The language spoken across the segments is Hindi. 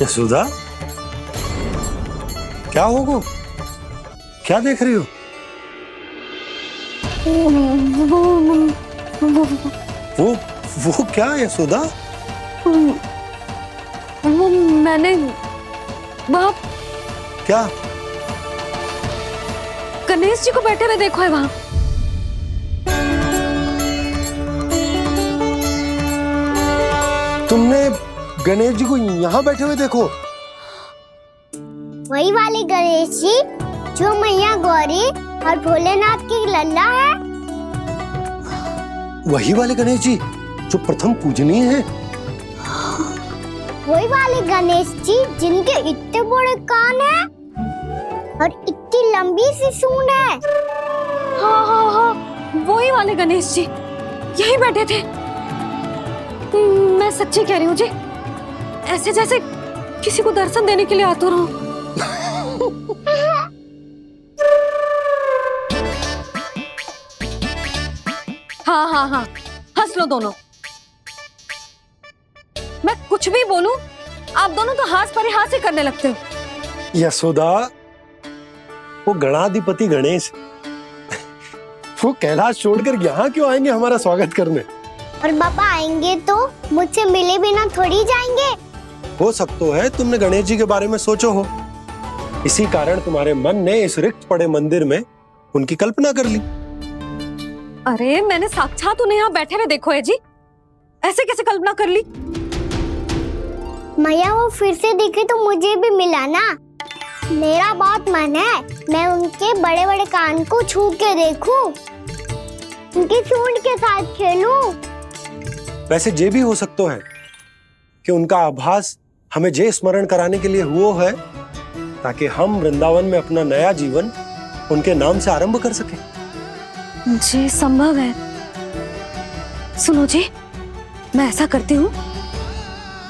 यशोदा, क्या होगा? क्या देख रही हो? वो क्या यशोदा? वो मैंने बाप क्या? गणेश जी को बैठे हुए देखो है वहां। तुमने गणेश जी को यहाँ बैठे हुए देखो? वही वाले गणेश जी जो मैया गौरी और भोलेनाथ की लल्ला है। वही वाले गणेश जी जो प्रथम पूजनीय है। वही वाले गणेश जी जिनके इतने बड़े कान हैं और इतनी लंबी सी सूंड है। हाँ हाँ हाँ, वही वाले गणेश जी यही बैठे थे। मैं सच्ची कह रही हूँ जी, ऐसे जैसे किसी को दर्शन देने के लिए आतुर हूँ। हाँ हाँ हाँ, हंस लो दोनों। मैं कुछ भी बोलूं, आप दोनों तो हाथ पर हाथ ही करने लगते हो। यशोदा, वो गणाधिपति गणेश वो कैलाश छोड़कर यहाँ क्यों आएंगे हमारा स्वागत करने? और पापा आएंगे तो मुझसे मिले बिना थोड़ी जाएंगे। हो सकता है तुमने गणेश जी के बारे में सोचो हो, इसी कारण तुम्हारे मन ने इस रिक्त पड़े मंदिर में उनकी कल्पना कर ली। अरे मैंने साक्षात उन्हें यहाँ बैठे हुए देखो है जी, ऐसे कैसे कल्पना कर ली? मैया वो फिर से दिखे तो मुझे भी मिला ना। मेरा बहुत मन है मैं उनके बड़े बड़े कान को छू के देखूं, उनकी सूंड के साथ खेलूं। वैसे ये भी हो सकता है कि उनका आभास हमें जे स्मरण कराने के लिए हुआ है ताकि हम वृंदावन में अपना नया जीवन उनके नाम से आरंभ कर सके। जी संभव है। सुनो जी, मैं ऐसा करती हूँ,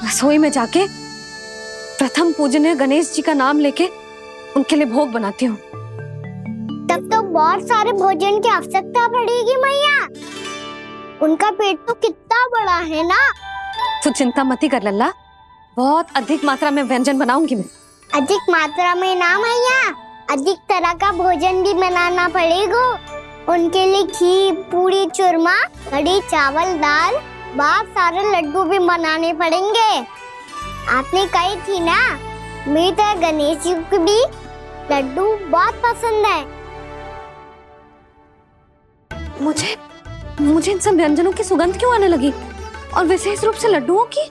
रसोई में जाके प्रथम पूजनीय गणेश जी का नाम लेके उनके लिए भोग बनाती हूँ। तब तो बहुत सारे भोजन की आवश्यकता पड़ेगी मैया। उनका पेट तो कितना बड़ा है ना। तू चिंता मत कर लल्ला, बहुत अधिक मात्रा में व्यंजन बनाऊंगी मैं। अधिक मात्रा में ना मैया, अधिक तरह का भोजन भी बनाना पड़ेगा। उनके लिए खीर, पूरी, चूरमा, कढ़ी, चावल, दाल, बहुत सारे लड्डू भी बनाने पड़ेंगे। आपने कही थी ना, मेरी तरह गणेश जी को भी लड्डू बहुत पसंद है। मुझे इन सब व्यंजनों की सुगंध क्यों आने लगी, और विशेष रूप से लड्डुओं की?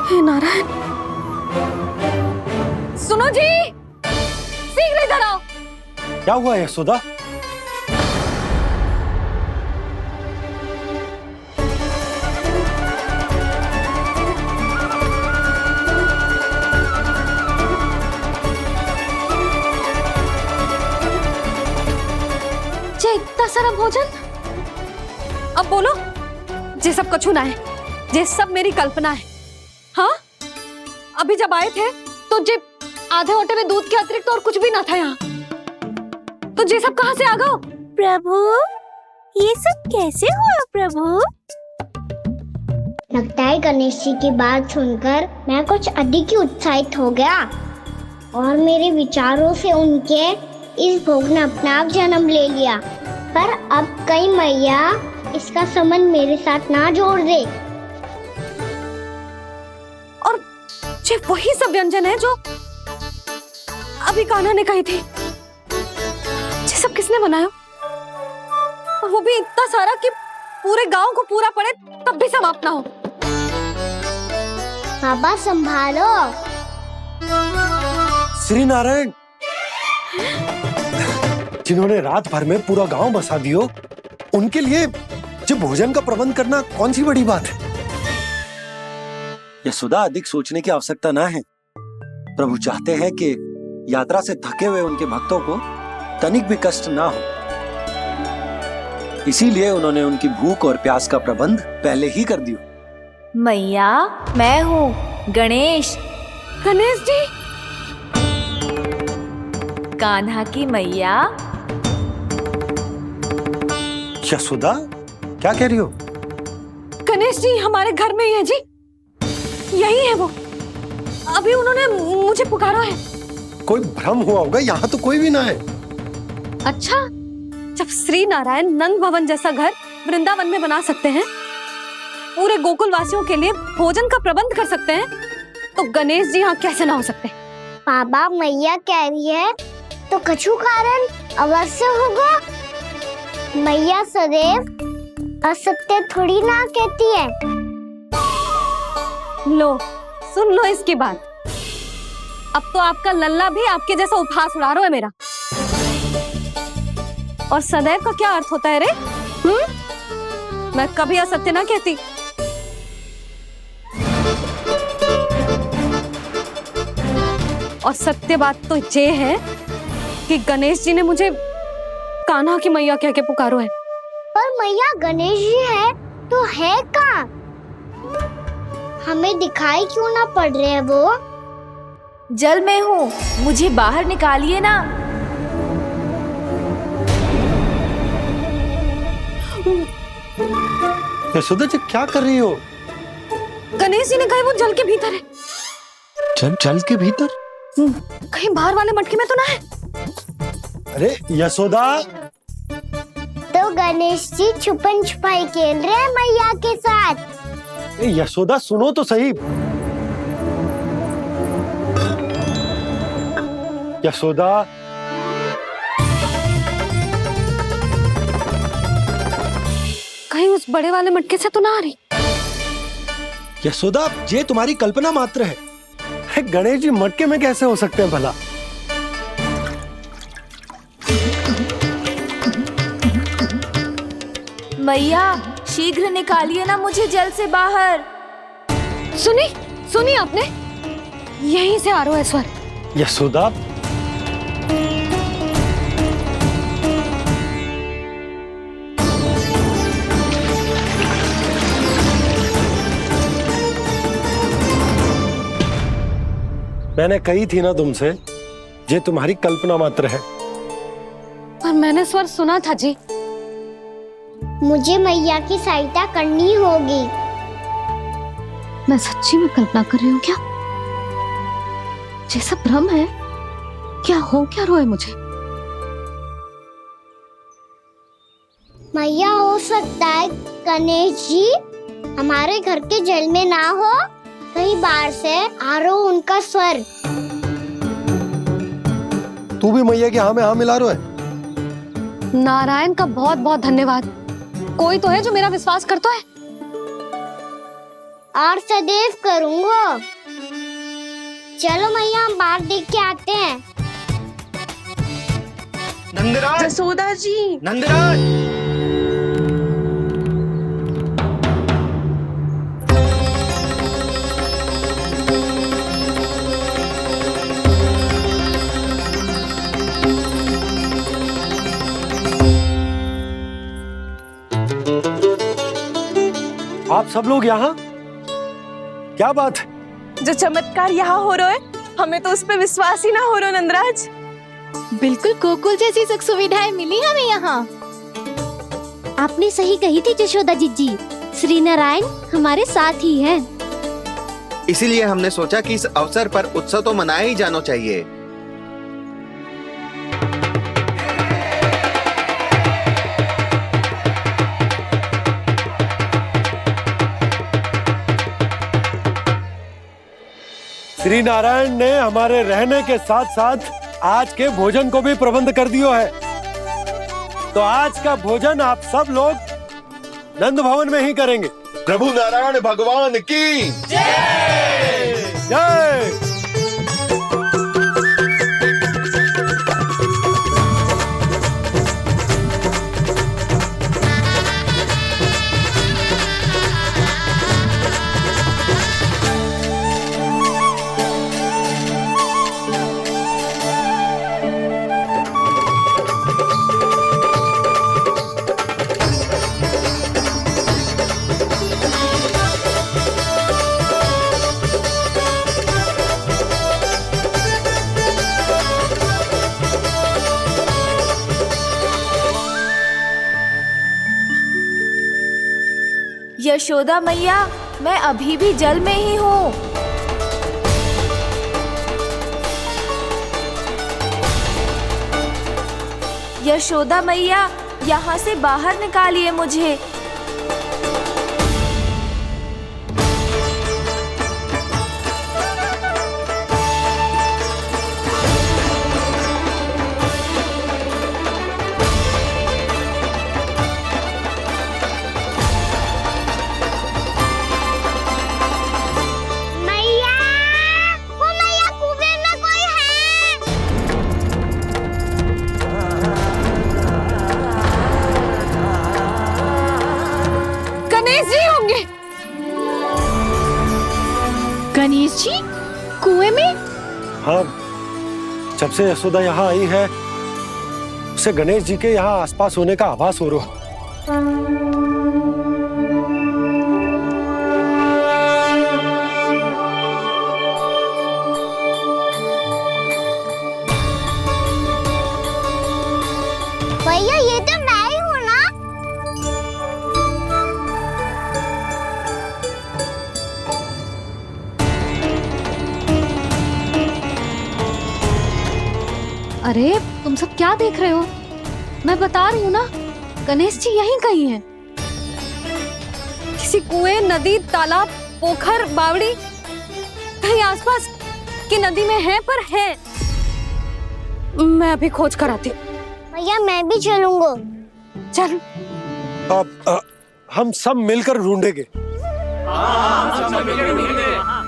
हे नारायण, सुनो जी, शीघ्र इधर आओ। क्या हुआ यशोदा? जे इतना सारा भोजन, अब बोलो, जे सब कछु ना है, जे सब मेरी कल्पना है। हाँ, अभी जब आए थे तो जे आधे ओटे में दूध के अतिरिक्त और कुछ भी ना था यहाँ, तो जे सब कहाँ से आ गए? प्रभु, ये सब कैसे हुआ प्रभु? लगता है गणेश जी की बात सुनकर मैं कुछ अधिक ही उत्साहित हो गया और मेरे विचारों से उनके इस भोग ने अपना आप जन्म ले लिया। पर अब कहीं मैया इसका संबंध मेरे साथ ना जोड़ दे। और जे वही सब व्यंजन है जो अभी कान्हा ने कही थी, ये सब किसने बनाया? और वो भी इतना सारा कि पूरे गांव को पूरा पड़े तब भी समाप्त ना हो। बाबा संभालो। श्री नारायण, जिन्होंने रात भर में पूरा गांव बसा दियो, उनके लिए जो भोजन का प्रबंध करना कौन सी बड़ी बात है? यशोदा, अधिक सोचने की आवश्यकता ना है। प्रभु चाहते हैं कि यात्रा से थके हुए उनके भक्तों को तनिक भी कष्ट ना हो। इसीलिए उन्होंने उनकी भूख और प्यास का प्रबंध पहले ही कर दिया। मैया, मैं हूँ गणेश, गणेश जी। कान्हा की मैया। यशोदा, क्या कह रही हो? गणेश जी हमारे घर में ही है जी, यही है वो। अभी उन्होंने मुझे पुकारा है। कोई भ्रम हुआ होगा, यहाँ तो कोई भी ना है। अच्छा, जब श्री नारायण नंद भवन जैसा घर वृंदावन में बना सकते हैं, पूरे गोकुल वासियों के लिए भोजन का प्रबंध कर सकते हैं, तो गणेश जी यहाँ कैसे ना हो सकते? बाबा, मैया कह रही है तो कछु कारण अवश्य होगा। मैया सदैव असत्य थोड़ी ना कहती है। लो, सुन लो इसकी बात। अब तो आपका लल्ला भी आपके जैसा उपहास उड़ा रहा है मेरा। और सदैव का क्या अर्थ होता है रे? मैं कभी असत्य ना कहती। और सत्य बात तो ये है कि गणेश जी ने मुझे कान्हा की मैया कह के पुकारो है। पर मैया, गणेश जी है तो है कहाँ? हमें दिखाई क्यों ना पड़ रहे हैं वो? जल में हूँ, मुझे बाहर निकालिए ना। यशोदा जी, क्या कर रही हो? गणेश जी ने कहा वो जल के भीतर है। जल के भीतर? कहीं बाहर वाले मटके में तो ना है? अरे यशोदा! तो गणेश जी छुपन छुपाई खेल रहे हैं मैया के साथ। यशोदा, सुनो तो सही। यशोदा, कहीं उस बड़े वाले मटके से तो ना आ रही? यशोदा, ये तुम्हारी कल्पना मात्र है। गणेश जी मटके में कैसे हो सकते हैं भला? मैया, शीघ्र निकालिए ना मुझे जल से बाहर। सुनी आपने? यहीं से आ रहा है स्वर। यशोदा, मैंने कही थी ना तुमसे, ये तुम्हारी कल्पना मात्र है। पर मैंने स्वर सुना था जी। मुझे मैया की सहायता करनी होगी। मैं सच्ची में कल्पना कर रही हूँ क्या? ये सब भ्रम है क्या? हो क्या रोए मुझे? मैया, हो सकता है गणेश जी हमारे घर के जल में ना हो, कहीं बाहर से आ रहा हो उनका स्वर। तू भी मैया के हाँ में हाँ मिला रहा है। नारायण का बहुत बहुत धन्यवाद। कोई तो है जो मेरा विश्वास करता है। और सदैव करूंगा। चलो मैया, हम बाहर देख के आते हैं। नंदराज! जसोदा जी! नंदराज! आप सब लोग यहाँ? क्या बात है? जो चमत्कार यहाँ हो रहा है, हमें तो उस पे विश्वास ही ना हो रहा नंदराज। बिल्कुल गोकुल जैसी सुख सुविधाएं मिली हमें यहाँ। आपने सही कही थी जशोदा जीजी, श्री नारायण हमारे साथ ही हैं। इसीलिए हमने सोचा कि इस अवसर पर उत्सव तो मनाया ही जाना चाहिए। श्री नारायण ने हमारे रहने के साथ साथ आज के भोजन को भी प्रबंध कर दियो है। तो आज का भोजन आप सब लोग नंद भवन में ही करेंगे। प्रभु नारायण भगवान की जय जय। यशोदा मैया, मैं अभी भी जल में ही हूँ। यशोदा मैया, यहाँ से बाहर निकालिए मुझे। मैया, वो मैया कुएं में कोई है। गणेश जी होंगे। गणेश जी कुएं में? हाँ, जब से यशोदा यहाँ आई है उसे गणेश जी के यहाँ आसपास होने का आभास हो रहा। भैया ये तो मैं ही हूँ ना। अरे तुम सब क्या देख रहे हो? मैं बता रही हूँ ना, गणेश जी यहीं कहीं हैं। किसी कुएं, नदी, तालाब, पोखर, बावड़ी कहीं आसपास की नदी में है, पर है। मैं अभी खोज कर आती हूँ। भैया मैं भी चलूंगा। चल। अब हम सब मिलकर ढूंढेंगे।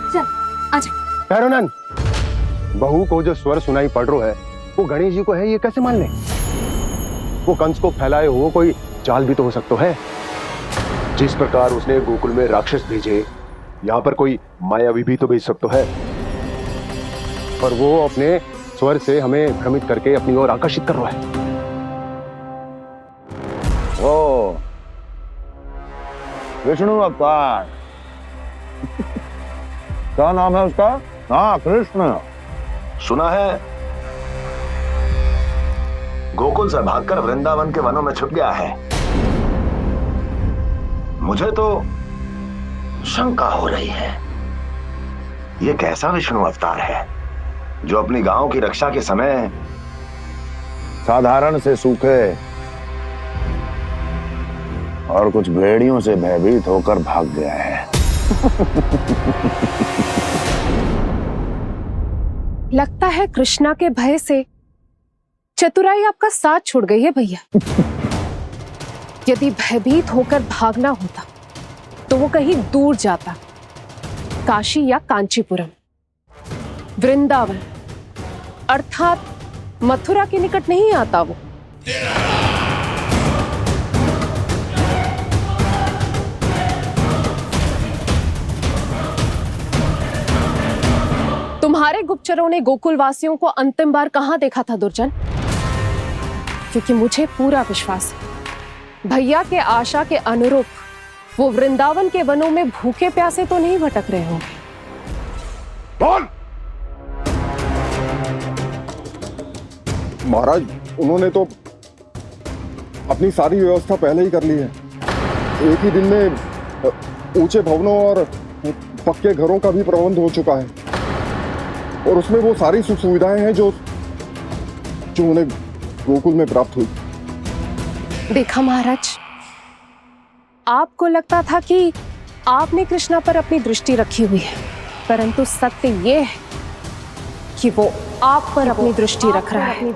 चल आजा। पैरोनन, बहू को जो स्वर सुनाई पड़ रहा है वो गणेश जी को है, ये कैसे मान ले? वो कंस को फैलाए हुए कोई चाल भी तो हो सकता है। जिस प्रकार उसने गोकुल में राक्षस भेजे, यहाँ पर कोई मायावी भी तो भेज सकता है। और वो अपने स्वर से हमें भ्रमित करके अपनी ओर आकर्षित कर रहा है। ओ विष्णु अवतार। क्या नाम है उसका? हाँ, कृष्ण। सुना है गोकुल से भागकर वृंदावन के वनों में छुप गया है। मुझे तो शंका हो रही है, ये कैसा विष्णु अवतार है जो अपनी गांव की रक्षा के समय साधारण से सूखे और कुछ भेड़ियों से भयभीत होकर भाग गया है। लगता है कृष्णा के भय से चतुराई आपका साथ छोड़ गई है भैया। यदि भयभीत होकर भागना होता तो वो कहीं दूर जाता, काशी या कांचीपुरम, वृंदावन अर्थात मथुरा के निकट नहीं आता वो। तुम्हारे गुप्तचरों ने गोकुल वासियों को अंतिम बार कहां देखा था दुर्जन? क्योंकि मुझे पूरा विश्वास है भैया के आशा के अनुरूप वो वृंदावन के वनों में भूखे प्यासे तो नहीं भटक रहे होंगे। बोल! महाराज, उन्होंने तो अपनी सारी व्यवस्था पहले ही कर ली है। एक ही दिन में ऊंचे भवनों और पक्के घरों का भी प्रबंध हो चुका है, और उसमें वो सारी सुख सुविधाएं हैं जो उन्हें गोकुल में प्राप्त हुई। देखा महाराज, आपको लगता था कि आपने कृष्णा पर अपनी दृष्टि रखी हुई है, परंतु सत्य ये है कि वो आप पर अपनी दृष्टि रख रहा है।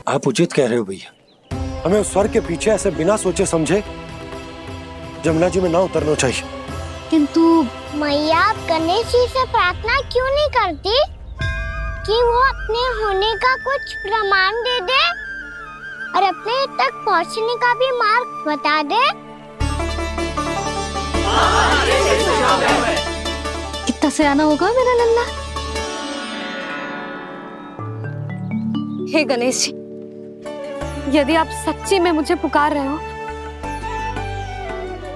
आप उचित कह रहे हो भैया, हमें उस स्वर के पीछे ऐसे बिना सोचे समझे जमुना जी में ना उतरना चाहिए। किंतु मैया, आप गणेश जी से प्रार्थना क्यों नहीं करती कि वो अपने होने का कुछ प्रमाण दे दे और अपने तक पहुंचने का भी मार्ग बता दे? कितना सयाना होगा मेरा लल्ला। हे गणेश जी, यदि आप सच्ची में मुझे पुकार रहे हो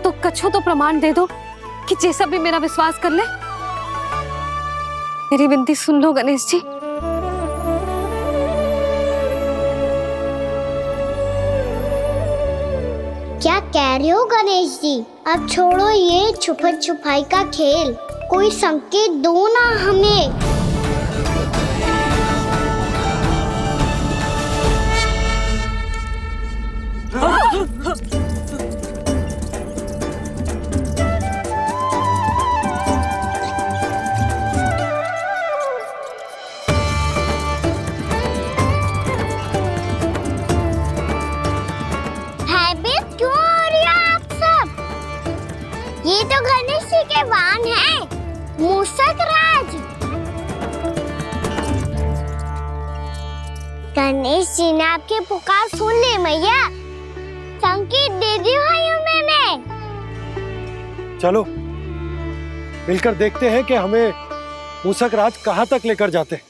तो कछु तो प्रमाण दे दो कि जैसा भी मेरा विश्वास कर ले। मेरी विनती सुन लो गणेश जी। क्या कह रहे हो गणेश जी? अब छोड़ो ये छुपन छुपाई का खेल, कोई संकेत दो ना हमें। भयभीत क्यों हो रही हो आप सब? ये तो गणेश जी के वाहन हैं, मूषक राज। गणेश जी ने आपकी पुकार सुन ली मैया, संकेत दे दी भाइयों मैंने। चलो मिलकर देखते हैं कि हमें मूषक राज कहाँ तक लेकर जाते हैं।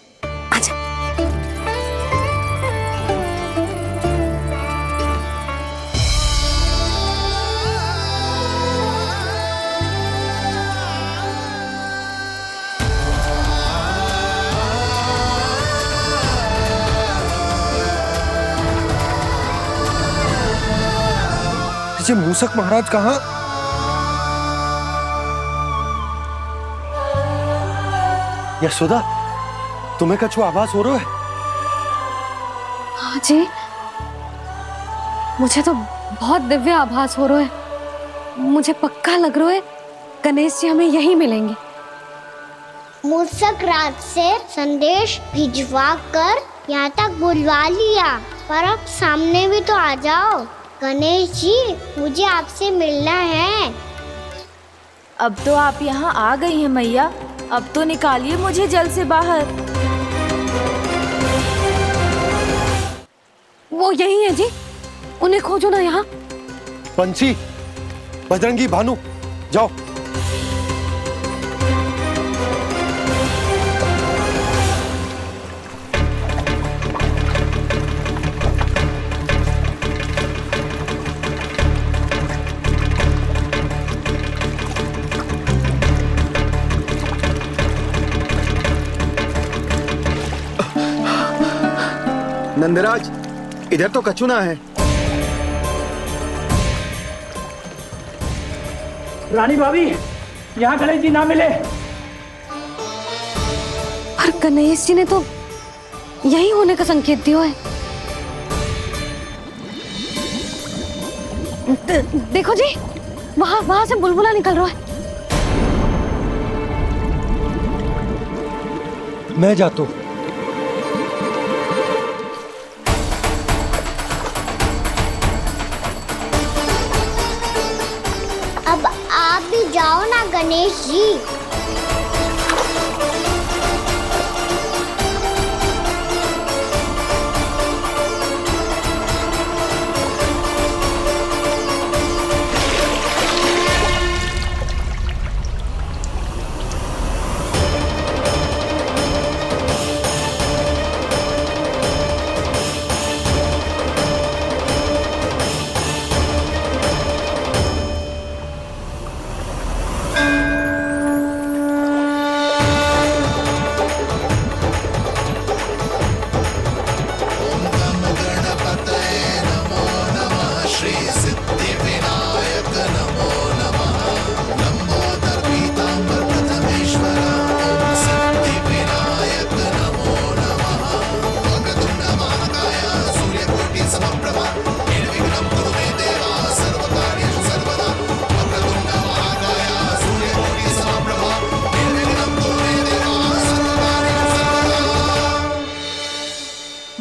ये मूषक महाराज कहाँ? यशोदा, तुम्हें कछु आभास हो रहा है? हाँ जी, मुझे तो बहुत दिव्य आभास हो रहा है। मुझे पक्का लग रहा है गणेश जी हमें यहीं मिलेंगे। मूषक राज से संदेश भिजवा कर यहाँ तक बुलवा लिया, पर अब सामने भी तो आ जाओ। गणेश जी, मुझे आपसे मिलना है। अब तो आप यहाँ आ गई हैं मैया, अब तो निकालिए मुझे जल से बाहर। वो यही है जी, उन्हें खोजो ना यहाँ। बंसी, बजरंगी, भानु, जाओ। नंदराज, इधर तो कछु ना है। रानी भाभी, यहाँ गणेश जी ना मिले। पर गणेश जी ने तो यही होने का संकेत दिया है। देखो जी, वहां से बुलबुला निकल रहा है। मैं जाता हूँ। अब आप भी जाओ ना गणेश जी।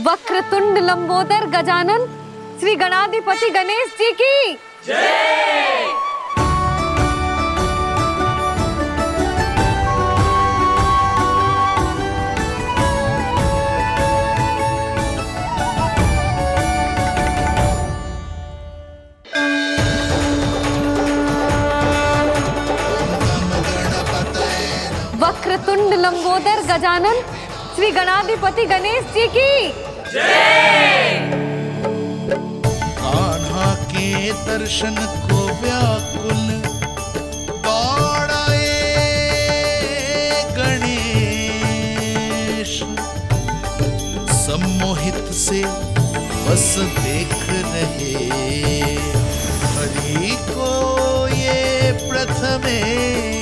वक्रतुंड लंबोदर गजानन श्री गणाधिपति गणेश जी की जय। वक्रतुंड लंबोदर गजानन श्री गणाधिपति गणेश जी की कान्हा के दर्शन को व्याकुल दौड़ाए गणेश, सम्मोहित से बस देख रहे हरि को ये प्रथमेश।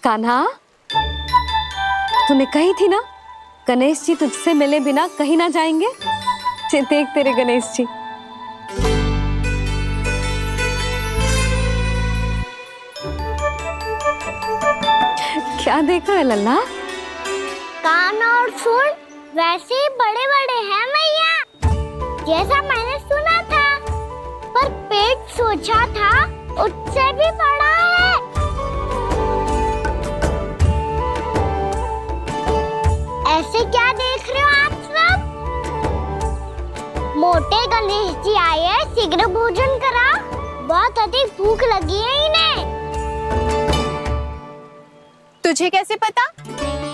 कान्हा, तूने कही थी ना गणेश जी तुझसे मिले बिना कहीं ना जाएंगे। देख तेरे गणेश जी। क्या देखा है लल्ला? कान और सुन वैसे ही बड़े बड़े हैं मैया, जैसा मैंने सुना था, पर पेट सोचा था उससे भी बड़ा है। ऐसे क्या देख रहे हो आप सब? मोटे गणेश जी आए हैं, शीघ्र भोजन करा, बहुत अधिक भूख लगी है इन्हें। तुझे कैसे पता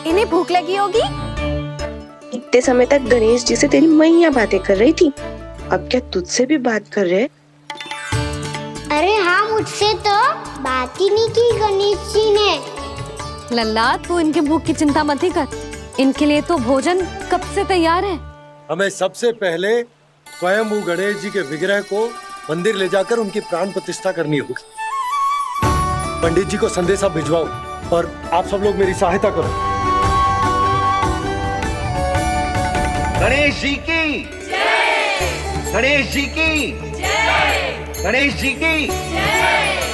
इन्हें भूख लगी होगी? इतने समय तक गणेश जी से तेरी मैया बातें कर रही थी, अब क्या तुझसे भी बात कर रहे? अरे हाँ, मुझसे तो बात ही नहीं की गणेश जी ने। लल्ला, तू इनके भूख की चिंता मत ही कर, इनके लिए तो भोजन कब से तैयार है। हमें सबसे पहले स्वयं गणेश जी के विग्रह को मंदिर ले जाकर उनकी प्राण प्रतिष्ठा करनी होगी। पंडित जी को संदेशा भिजवाओ और आप सब लोग मेरी सहायता करो। गणेश जी की जय, गणेश जी की जय, गणेश जी की जय।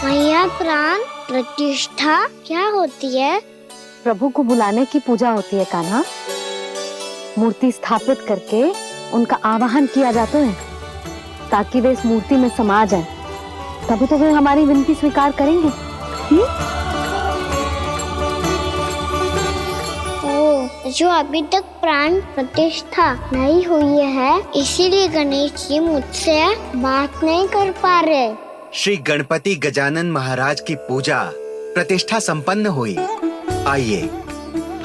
मैया, प्राण प्रतिष्ठा क्या होती है? प्रभु को बुलाने की पूजा होती है कान्हा। मूर्ति स्थापित करके उनका आवाहन किया जाता है ताकि वे इस मूर्ति में समा जाए, तभी तो वे हमारी विनती स्वीकार करेंगे। ओ, जो अभी तक प्राण प्रतिष्ठा नहीं हुई है, इसीलिए गणेश जी मुझसे बात नहीं कर पा रहे। श्री गणपति गजानन महाराज की पूजा प्रतिष्ठा संपन्न हुई। आइए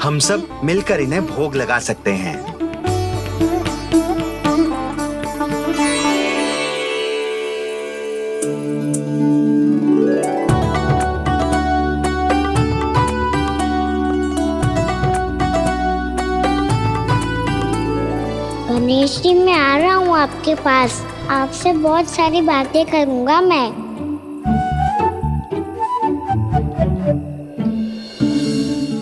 हम सब मिलकर इन्हें भोग लगा सकते हैं। गणेश जी, मैं आ रहा हूँ आपके पास, आपसे बहुत सारी बातें करूँगा मैं।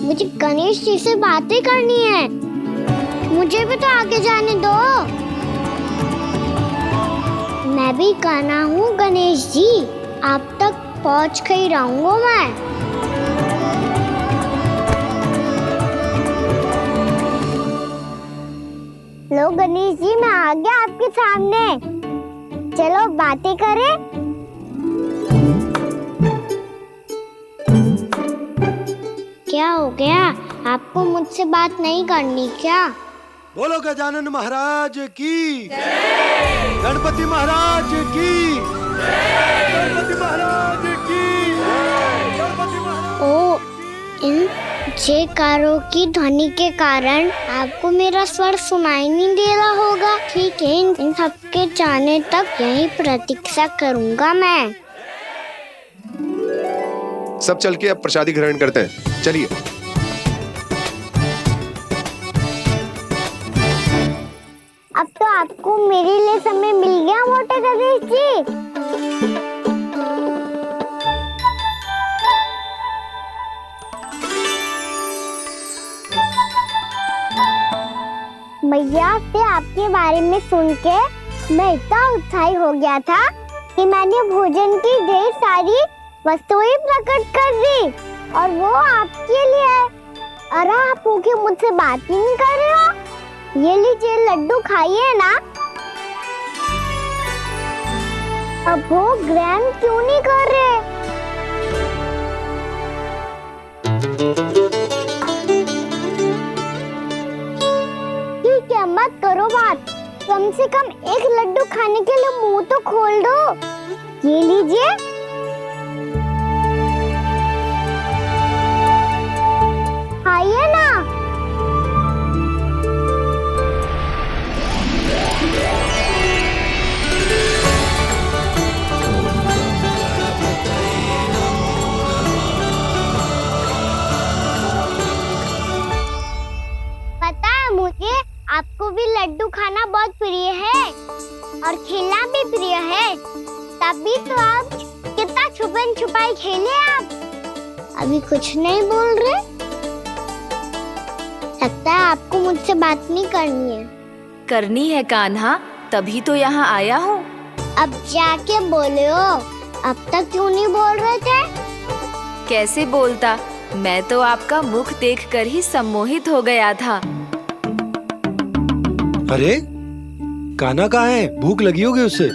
मुझे गणेश जी से बातें करनी है, मुझे भी तो आगे जाने दो। मैं भी कान्हा हूँ गणेश जी, आप तक पहुँच कर ही रहूँगा मैं। लो गणेश जी, मैं आ गया आपके सामने, चलो बातें करें। क्या हो गया, आपको मुझसे बात नहीं करनी क्या? बोलो गजानन महाराज की जय, गणपति महाराज की जय, गणपति महाराज की जय, गणपति महाराज। ओ, इन जयकारों की ध्वनि के कारण आपको मेरा स्वर सुनाई नहीं दे रहा होगा। ठीक है, इन सबके जाने तक यही प्रतीक्षा करूंगा मैं। सब चल के अब प्रसादी ग्रहण करते हैं, चलिए। अब तो आपको मेरे लिए समय मिल गया मोटे गणेश जी। मैया से आपके बारे में सुन के मैं इतना उत्साही हो गया था कि मैंने भोजन की ढेर सारी वस्तुएं प्रकट कर दी, और वो आपके लिए। अरे आप भूखे मुझसे बात ही नहीं कर रहे हो। ये लीजिए लड्डू, खाइए ना। अब वो ग्रैंड क्यों नहीं कर रहे? ठीक है, मत करो बात। कम से कम एक लड्डू खाने के लिए मुंह तो खोल दो। ये लीजिए। खाइए ना। पता है मुझे, आपको भी लड्डू खाना बहुत प्रिय है और खेलना भी प्रिय है। तभी तो आप कितना छुपन छुपाई खेले आप। अभी कुछ नहीं बोल रहे। लगता है आपको मुझसे बात नहीं करनी है। करनी है कान्हा, तभी तो यहाँ आया हूँ। अब जाके बोलो। अब तक क्यों नहीं बोल रहे थे? कैसे बोलता, मैं तो आपका मुख देखकर ही सम्मोहित हो गया था। अरे कान्हा कहाँ है? भूख लगी होगी उसे।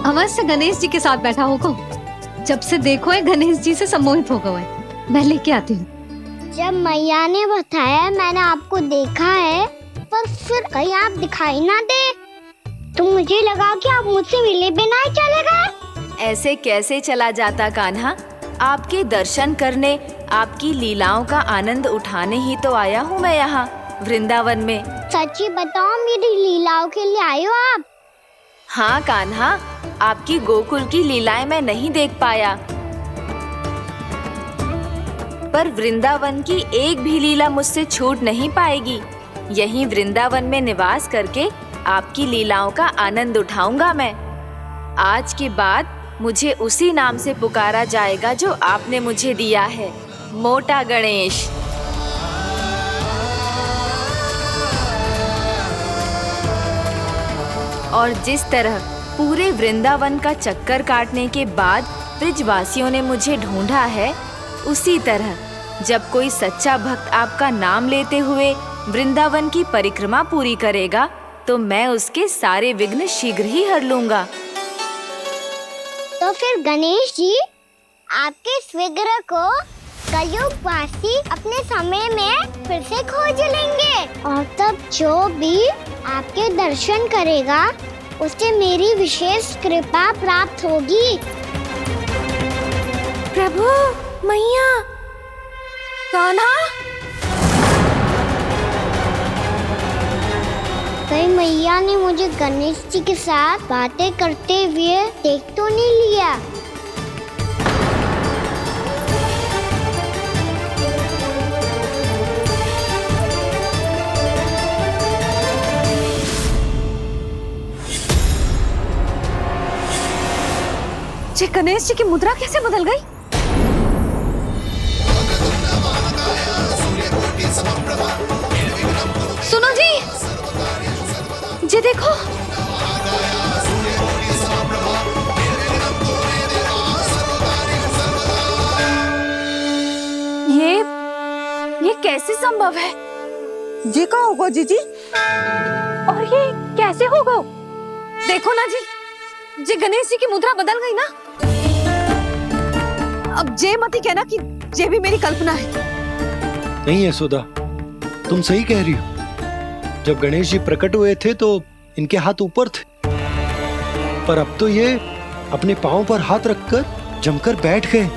अवश्य गणेश जी के साथ बैठा होगा। जब से देखो है गणेश जी से सम्मोहित हो गए। मैं लेके आती हूँ। जब मैया ने बताया मैंने आपको देखा है, पर फिर कहीं आप दिखाई ना दे तो मुझे लगा कि आप मुझसे मिले बिना ही चले गए। ऐसे कैसे चला जाता कान्हा? आपके दर्शन करने, आपकी लीलाओं का आनंद उठाने ही तो आया हूँ मैं यहाँ वृंदावन में। सच्ची बताओ, मेरी लीलाओं के लिए आए हो आप? हाँ कान्हा, आपकी गोकुल की लीलाएं मैं नहीं देख पाया, पर वृंदावन की एक भी लीला मुझसे छूट नहीं पाएगी। यहीं वृंदावन में निवास करके आपकी लीलाओं का आनंद उठाऊंगा मैं। आज के बाद मुझे उसी नाम से पुकारा जाएगा जो आपने मुझे दिया है, मोटा गणेश। और जिस तरह पूरे वृंदावन का चक्कर काटने के बाद ब्रिजवासियों ने मुझे ढूंढा है, उसी तरह जब कोई सच्चा भक्त आपका नाम लेते हुए वृंदावन की परिक्रमा पूरी करेगा, तो मैं उसके सारे विघ्न शीघ्र ही हर लूंगा। तो फिर गणेश जी, आपके इस विग्रह को कलयुगवासी अपने समय में फिर से खोज लेंगे, और तब जो भी आपके दर्शन करेगा उसे मेरी विशेष कृपा प्राप्त होगी। प्रभु, मैया, कान्हा। कहीं मैया ने मुझे गणेश जी के साथ बातें करते हुए देख तो नहीं लिया? ये गणेश जी की मुद्रा कैसे बदल गई? सुनो जी, ये देखो। ये कैसे संभव है? जी का होगा जीजी? और ये कैसे होगा? देखो ना जी, ये गणेश जी की मुद्रा बदल गई ना। अब जे मती कहना कि ये भी मेरी कल्पना है। नहीं यशोदा, तुम सही कह रही हो। जब गणेश जी प्रकट हुए थे तो इनके हाथ ऊपर थे, पर अब तो ये अपने पांव पर हाथ रखकर जमकर बैठ गए।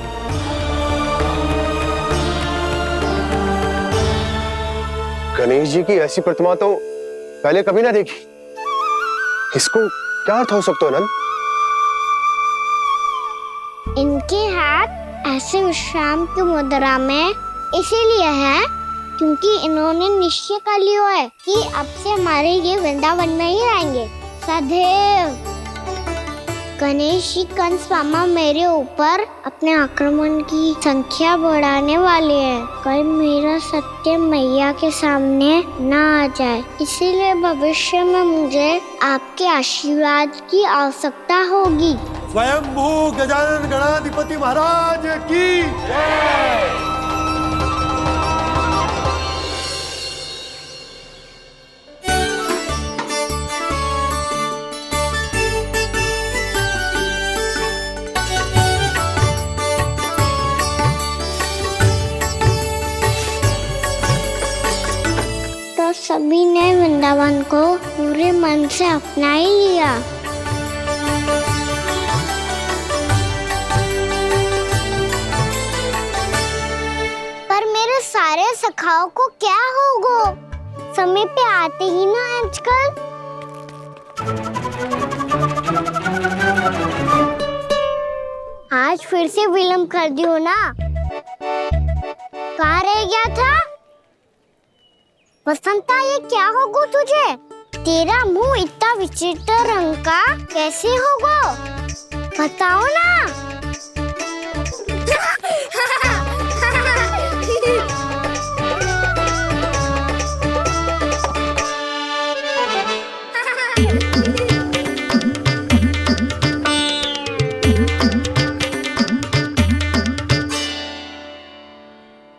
गणेश जी की ऐसी प्रतिमा तो पहले कभी ना देखी। इसको क्या अर्थ हो सकता है नंद? इनके हाथ ऐसे विश्राम की मुद्रा में इसीलिए है क्योंकि इन्होंने निश्चय कर लिया है कि अब से हमारे ये वृंदावन में ही रहेंगे सदैव। गणेश जी कंस मामा मेरे ऊपर अपने आक्रमण की संख्या बढ़ाने वाले हैं। कल मेरा सत्य मैया के सामने ना आ जाए, इसीलिए भविष्य में मुझे आपके आशीर्वाद की आवश्यकता होगी। स्वयंभू गजानन गणाधिपति महाराज की जय। सभी ने वृंदावन को पूरे मन से अपना ही लिया। पर मेरे सारे सखाओं को क्या होगा? समय पे आते ही ना आजकल। आज फिर से विलम्ब कर दियो ना। कहाँ रह गया था? वसंता, ये क्या होगा तुझे? तेरा मुंह इतना विचित्र रंग का कैसे होगा? बताओ ना।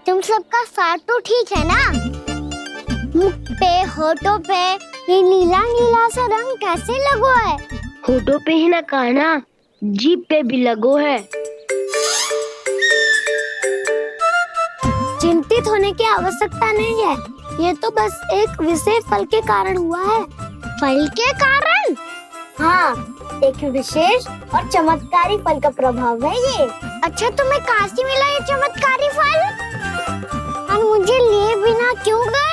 तुम सबका स्वाद तो ठीक है ना? मुख पे, होठों पे ये नीला नीला सा रंग कैसे लगो है? होठों पे ही ना कहना, जीभ पे भी लगो है। चिंतित होने की आवश्यकता नहीं है। ये तो बस एक विशेष फल के कारण हुआ है। फल के कारण? हाँ, एक विशेष और चमत्कारी फल का प्रभाव है ये। अच्छा, तुम्हें कहाँ से मिला ये चमत्कारी फल? और मुझे लिए बिना क्यों गए?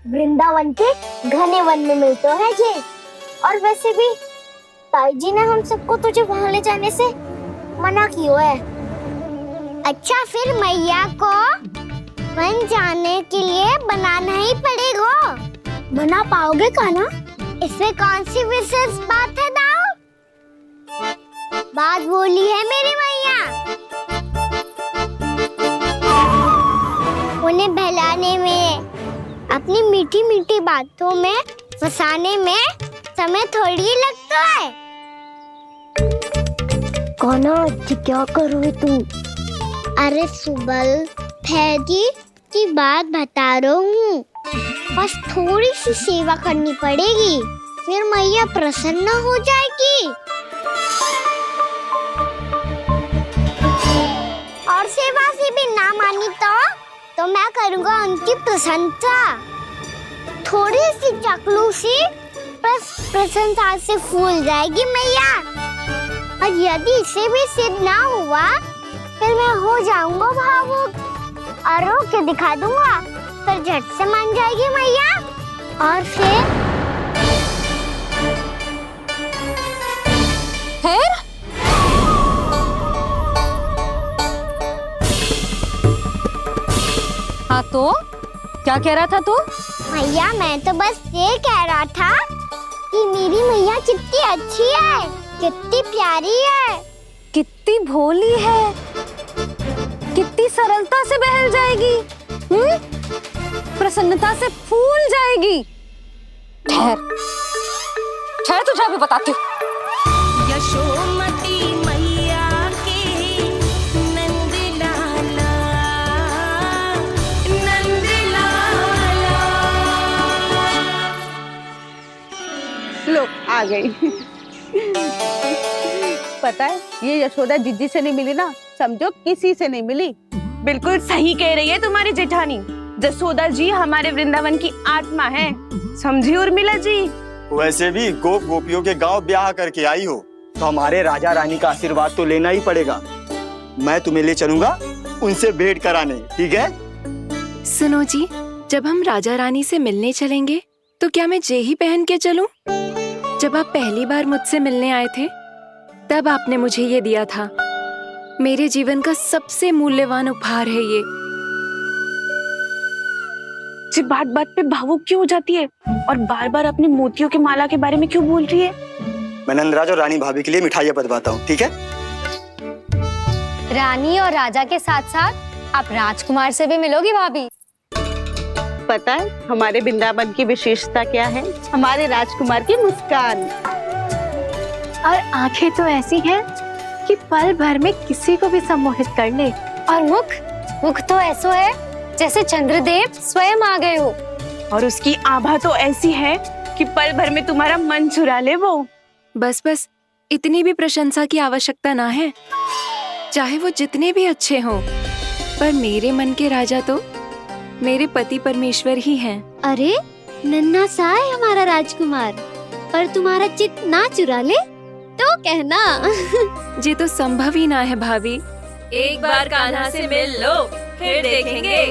वृंदावन के घने वन में मिलते हैं ये। और वैसे भी ताई जी ने हम सबको तुझे वहाँ ले जाने से मना किया है। अच्छा, फिर मैया को वन जाने के लिए बनाना ही पड़ेगा। बना पाओगे कान्हा? इसमें कौन सी विशेष बात है दाऊ? बात बोली है मेरी मैया। उन्हें बहलाने में, अपनी मीठी मीठी बातों में फंसाने में समय थोड़ी लगता है। कान्हा, क्या कर रही तू? अरे सुबल, फैजी की बात बता रहा हूँ। बस थोड़ी सी सेवा करनी पड़ेगी, फिर मैया प्रसन्न हो जाएगी। और सेवा से भी ना मानी तो मैं करूँगा उनकी प्रशंसा। थोड़ी सी चकलूसी बस प्रशंसा से फूल जाएगी मैया। और यदि इसे भी सिद्ध ना हुआ, फिर मैं हो जाऊंगा भावुक और रो के दिखा दूंगा। फिर झट से मान जाएगी मैया। और फिर हाँ, तो क्या कह रहा था तू? मैया, मैं तो बस ये कह रहा था कि मेरी मैया कितनी अच्छी है, कितनी प्यारी है, कितनी भोली है, कितनी सरलता से बहल जाएगी, प्रसन्नता से फूल जाएगी। ठहर ठहर, तुझे अभी बताती हूँ। यशोमती मैया के नंद लाला, नंद लाला। लो, आ गई। पता है, ये यशोदा जिज्जी से नहीं मिली ना, समझो किसी से नहीं मिली। बिल्कुल सही कह रही है तुम्हारी जेठानी। यशोदा जी हमारे वृंदावन की आत्मा है, समझी उर्मिला जी। वैसे भी गोप गोपियों के गांव ब्याह करके आई हो, तो हमारे राजा रानी का आशीर्वाद तो लेना ही पड़ेगा। मैं तुम्हें ले चलूंगा उनसे भेंट कराने, ठीक है? सुनो जी, जब हम राजा रानी से मिलने चलेंगे तो क्या मैं जे ही पहन के चलूं? जब आप पहली बार मुझसे मिलने आए थे, तब आपने मुझे ये दिया था। मेरे जीवन का सबसे मूल्यवान उपहार है ये। जी बात बात पे भावुक क्यों हो जाती है और बार बार अपनी मोतियों के माला के बारे में क्यों बोल रही है? मैं नंदराज और रानी भाभी के लिए मिठाइयाँ बंटवाता हूँ, ठीक है? रानी और राजा के साथ साथ आप राजकुमार से भी मिलोगी भाभी। पता है हमारे वृंदावन की विशेषता क्या है? हमारे राजकुमार की मुस्कान। और आंखें तो ऐसी हैं कि पल भर में किसी को भी सम्मोहित कर ले। और मुख तो ऐसा है जैसे चंद्रदेव स्वयं आ गए हो। और उसकी आभा तो ऐसी है कि पल भर में तुम्हारा मन चुरा ले वो। बस बस, इतनी भी प्रशंसा की आवश्यकता ना है। चाहे वो जितने भी अच्छे हों, पर मेरे मन के राजा तो मेरे पति परमेश्वर ही हैं। अरे, नन्हा सा है हमारा राजकुमार, पर तुम्हारा चित ना चुरा ले तो कहना। ये तो संभव ही ना है भाभी। एक बार कान्हा से मिल लो, फिर देखेंगे।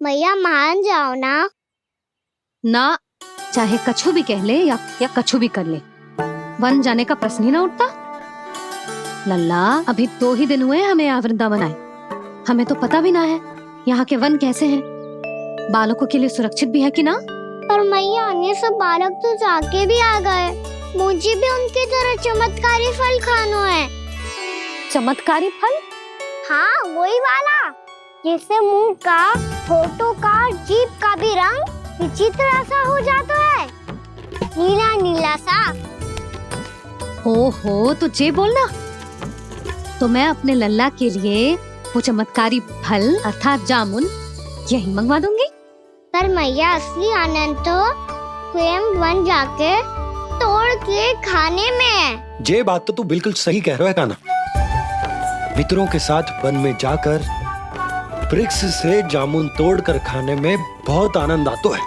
मैया मान जाओ ना। ना, चाहे कछु भी कह ले या कछु भी कर ले, वन जाने का प्रश्न ही ना उठता। लल्ला, अभी 2 ही दिन हुए हमें यहाँ वृंदावन आए, हमें तो पता भी ना है यहाँ के वन कैसे हैं, बालकों के लिए सुरक्षित भी है कि ना। पर मैया अन्य सब बालक तो जाके भी आ गए, मुझे भी उनकी तरह चमत्कारी फल खाना है। चमत्कारी फल? हाँ, वही वाला जिससे मुंह का, होठों का, जीभ का भी रंग विचित्र ऐसा हो जाता है, नीला नीला सा। हो तो जे बोलना, तो मैं अपने लल्ला के लिए वो चमत्कारी फल अर्थात जामुन यही मंगवा दूंगी। पर मैया असली आनंद तो स्वयं वन जाके तोड़ के खाने में है। ये बात तो तू बिल्कुल सही कह रहा है कान्हा। मित्रों के साथ वन में जाकर वृक्ष से जामुन तोड़कर खाने में बहुत आनंद आता है।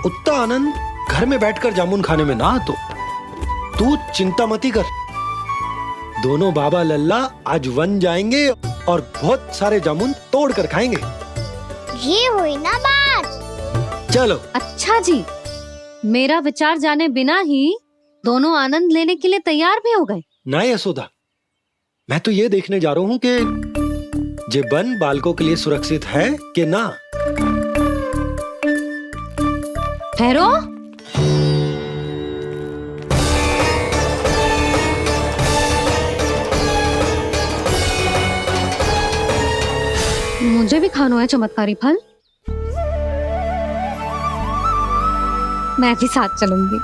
उतना आनंद घर में बैठकर जामुन खाने में ना आतो। तू चिंता मती कर, दोनों बाबा लल्ला आज वन जाएंगे और बहुत सारे जामुन तोड़कर खाएंगे। ये हुई ना बात। चलो। अच्छा जी, मेरा विचार जाने बिना ही दोनों आनंद लेने के लिए तैयार भी हो गए। ना यशोदा, मैं तो ये देखने जा रहा हूँ कि जे वन बालकों के लिए सुरक्षित है कि ना। ठहरो, मुझे भी खाना है चमत्कारी फल, मैं भी साथ चलूंगी।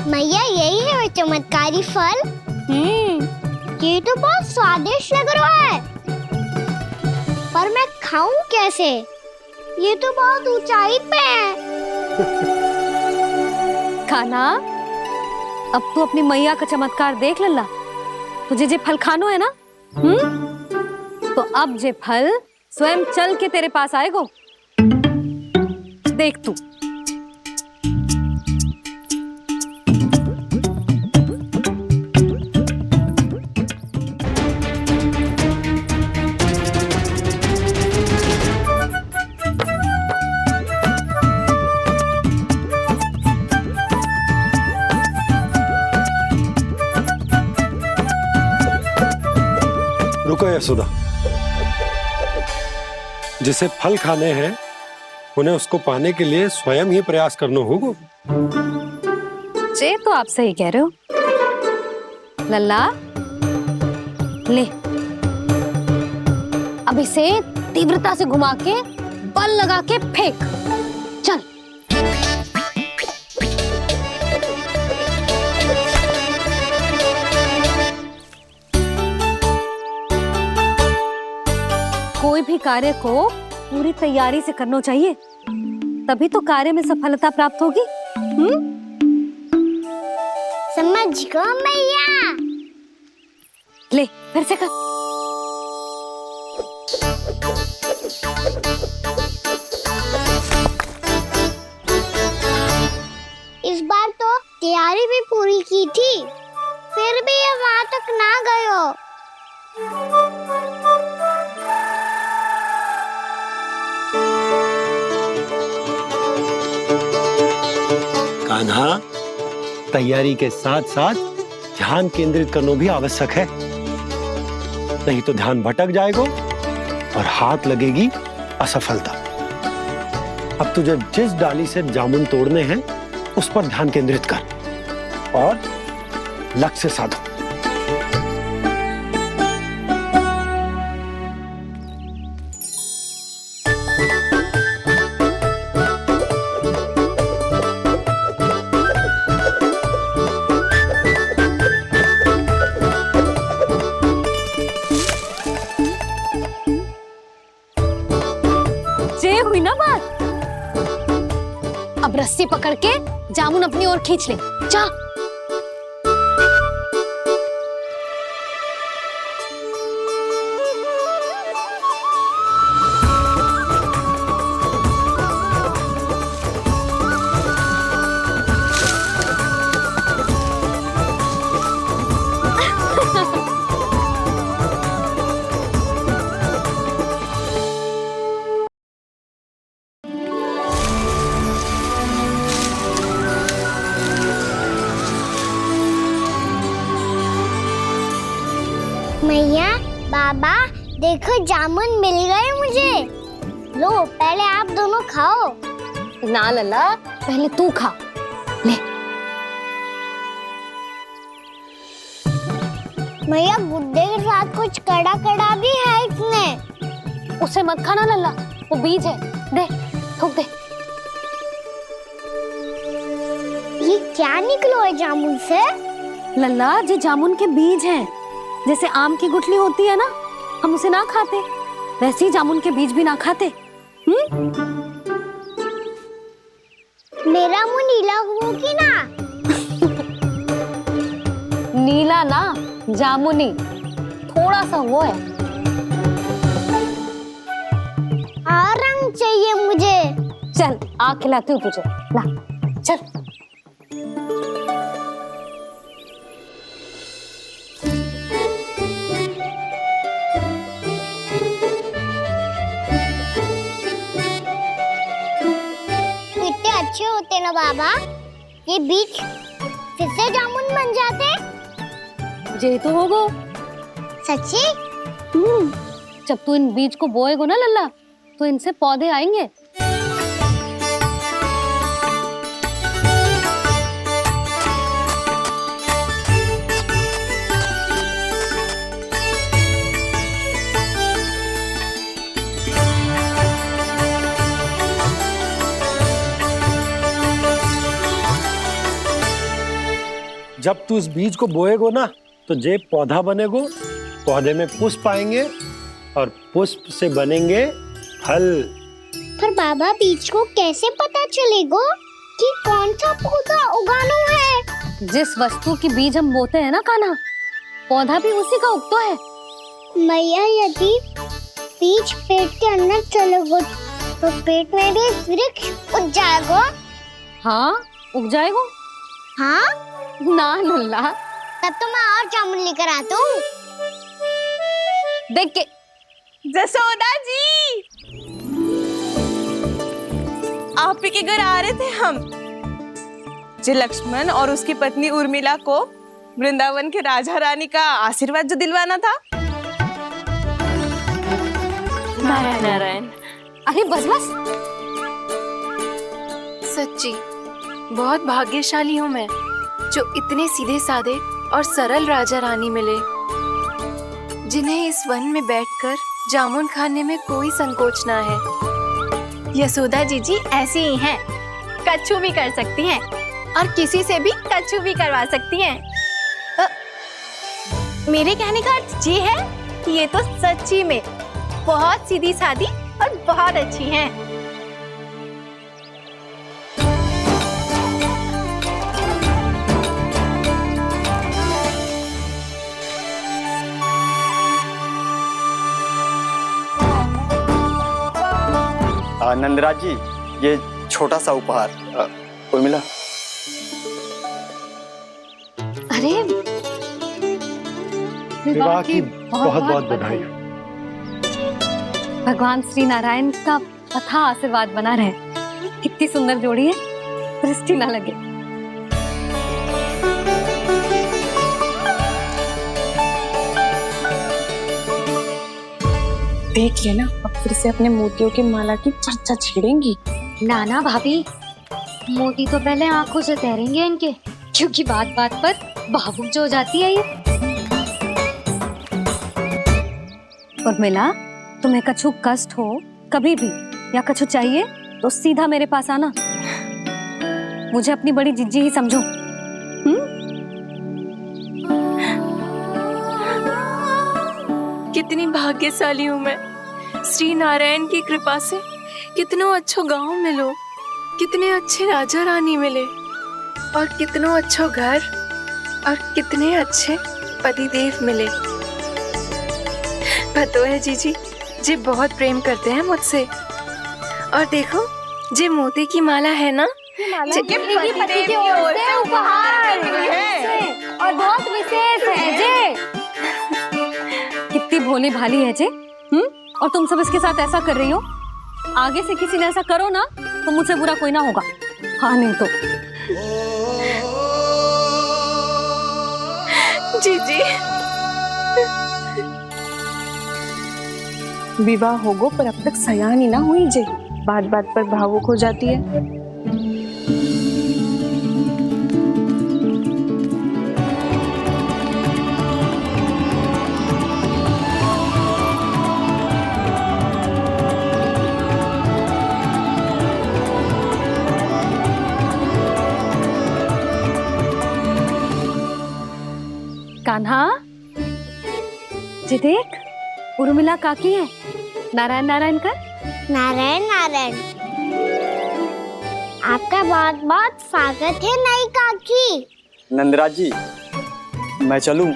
मैया यही है वो चमत्कारी फल। ये तो बहुत स्वादिष्ट लग रहा है, पर मैं खाऊं कैसे? ये तो बहुत ऊंचाई पे है। कान्हा, अब तू अपनी मैया का चमत्कार देख लल्ला। तुझे जे फल खानो है ना, तो अब जे फल स्वयं चल के तेरे पास आएगो। देख तू। रुको यशोदा, जिसे फल खाने हैं उन्हें उसको पाने के लिए स्वयं ही प्रयास करना होगा। जे तो आप सही कह रहे हो लल्ला। ले, अब इसे तीव्रता से घुमा के बल लगा के फेंक। चल। कोई भी कार्य को पूरी तैयारी से करना चाहिए, तभी तो कार्य में सफलता प्राप्त होगी। समझ गो मैया। ले, फिर से कर। इस बार तो तैयारी भी पूरी की थी, फिर भी ये वहां तक ना गयो। कान्हा, तैयारी के साथ साथ ध्यान केंद्रित करना भी आवश्यक है, नहीं तो ध्यान भटक जाएगा और हाथ लगेगी असफलता। अब तुझे जिस डाली से जामुन तोड़ने हैं उस पर ध्यान केंद्रित कर और लक्ष्य साधो। ना बात। अब रस्सी पकड़ के जामुन अपनी ओर खींच ले, जा। मैया, बाबा, देखो जामुन मिल गए मुझे। लो, पहले आप दोनों खाओ। ना लल्ला, पहले तू खा ले। मैया, गुड्डे के साथ कुछ कड़ा कड़ा भी है इसमें। उसे मत खाना लल्ला, वो बीज है। दे, थूक दे। ये क्या निकलो है जामुन से? लल्ला, ये जामुन के बीज हैं। जैसे आम की गुठली होती है ना, हम उसे ना खाते, वैसे ही जामुन के बीज भी ना खाते। मेरा मुंह नीला हुआ कि ना? नीला ना, जामुनी, थोड़ा सा वो है। और रंग चाहिए मुझे। चल, आ खिलाती हूँ तुझे, ला, चल। अच्छे होते ना बाबा, ये बीज फिर से जामुन बन जाते। जे तो होगो। सच्ची? जब तू इन बीज को बोएगो ना लल्ला, तो इनसे पौधे आएंगे। जब तू इस बीज को बोएगो ना, तो जे पौधा बनेगो, पौधे में पुष्प आएंगे और पुष्प से बनेंगे फल। पर बाबा, बीज को कैसे पता चलेगा कि कौन सा पौधा उगाना है? जिस वस्तु की बीज हम बोते हैं ना कान्हा, पौधा भी उसी का उगता है। मैया, यदि बीज पेट के अंदर चलेगा, तो पेट में भी वृक्ष उग जाएगा। हाँ, उग जाएगा। हाँ ना लल्ला, तब तो मैं और जामुन लेकर आता हूँ। देख के। जसोदा जी, आप ही के घर आ रहे थे हम। जो लक्ष्मण और उसकी पत्नी उर्मिला को वृंदावन के राजा रानी का आशीर्वाद जो दिलवाना था। नारायण नारायण। अरे बस बस। सच्ची बहुत भाग्यशाली हूँ मैं, जो इतने सीधे साधे और सरल राजा रानी मिले, जिन्हें इस वन में बैठकर जामुन खाने में कोई संकोच ना है। यशोदा जीजी ऐसी ही हैं, कच्छू भी कर सकती हैं और किसी से भी कच्छू भी करवा सकती हैं। मेरे कहने का अर्थ ये है कि ये तो सच्ची में बहुत सीधी सादी और बहुत अच्छी हैं। नंदराज जी, ये छोटा सा उपहार। उर्मिला। अरे, विवाह की बहुत बहुत बधाई। भगवान श्री नारायण का अथाह आशीर्वाद बना रहे। कितनी सुंदर जोड़ी है, दृष्टि ना लगे। देख लेना, अब फिर से अपने मोतियों की माला की चर्चा छेड़ेंगी। नाना भाभी, मोती तो पहले आंखों से तैरेंगे इनके, क्योंकि बात बात पर भावुक जो हो जाती है ये। उर्मिला, तुम्हें कछु कष्ट हो कभी भी या कछु चाहिए तो सीधा मेरे पास आना। मुझे अपनी बड़ी जिज्जी ही समझो। कितनी भाग्यशाली हूँ मैं, श्री नारायण की कृपा से कितनो अच्छो गांव मिलो, कितने अच्छे राजा रानी मिले और कितनो अच्छो घर और कितने अच्छे पतिदेव मिले। पतो है जीजी, जी बहुत प्रेम करते हैं मुझसे। और देखो, जे मोती की माला है ना, पति की ओर से उपहार और बहुत विशेष है जे। कितनी भोली भाली है जे। और तुम सब इसके साथ ऐसा कर रही हो। आगे से किसी ने ऐसा करो ना तो मुझसे बुरा कोई ना होगा। हाँ नहीं तो जीजी विवाह होगो पर अब तक सयानी ना हुई जे, बात बात पर भावुक हो जाती है। कान्हा, जी देख, उर्मिला काकी है। नारायण नारायण कर। नारायण नारायण। आपका बहुत बहुत स्वागत है नई काकी। नंदराज जी, मैं चलूं,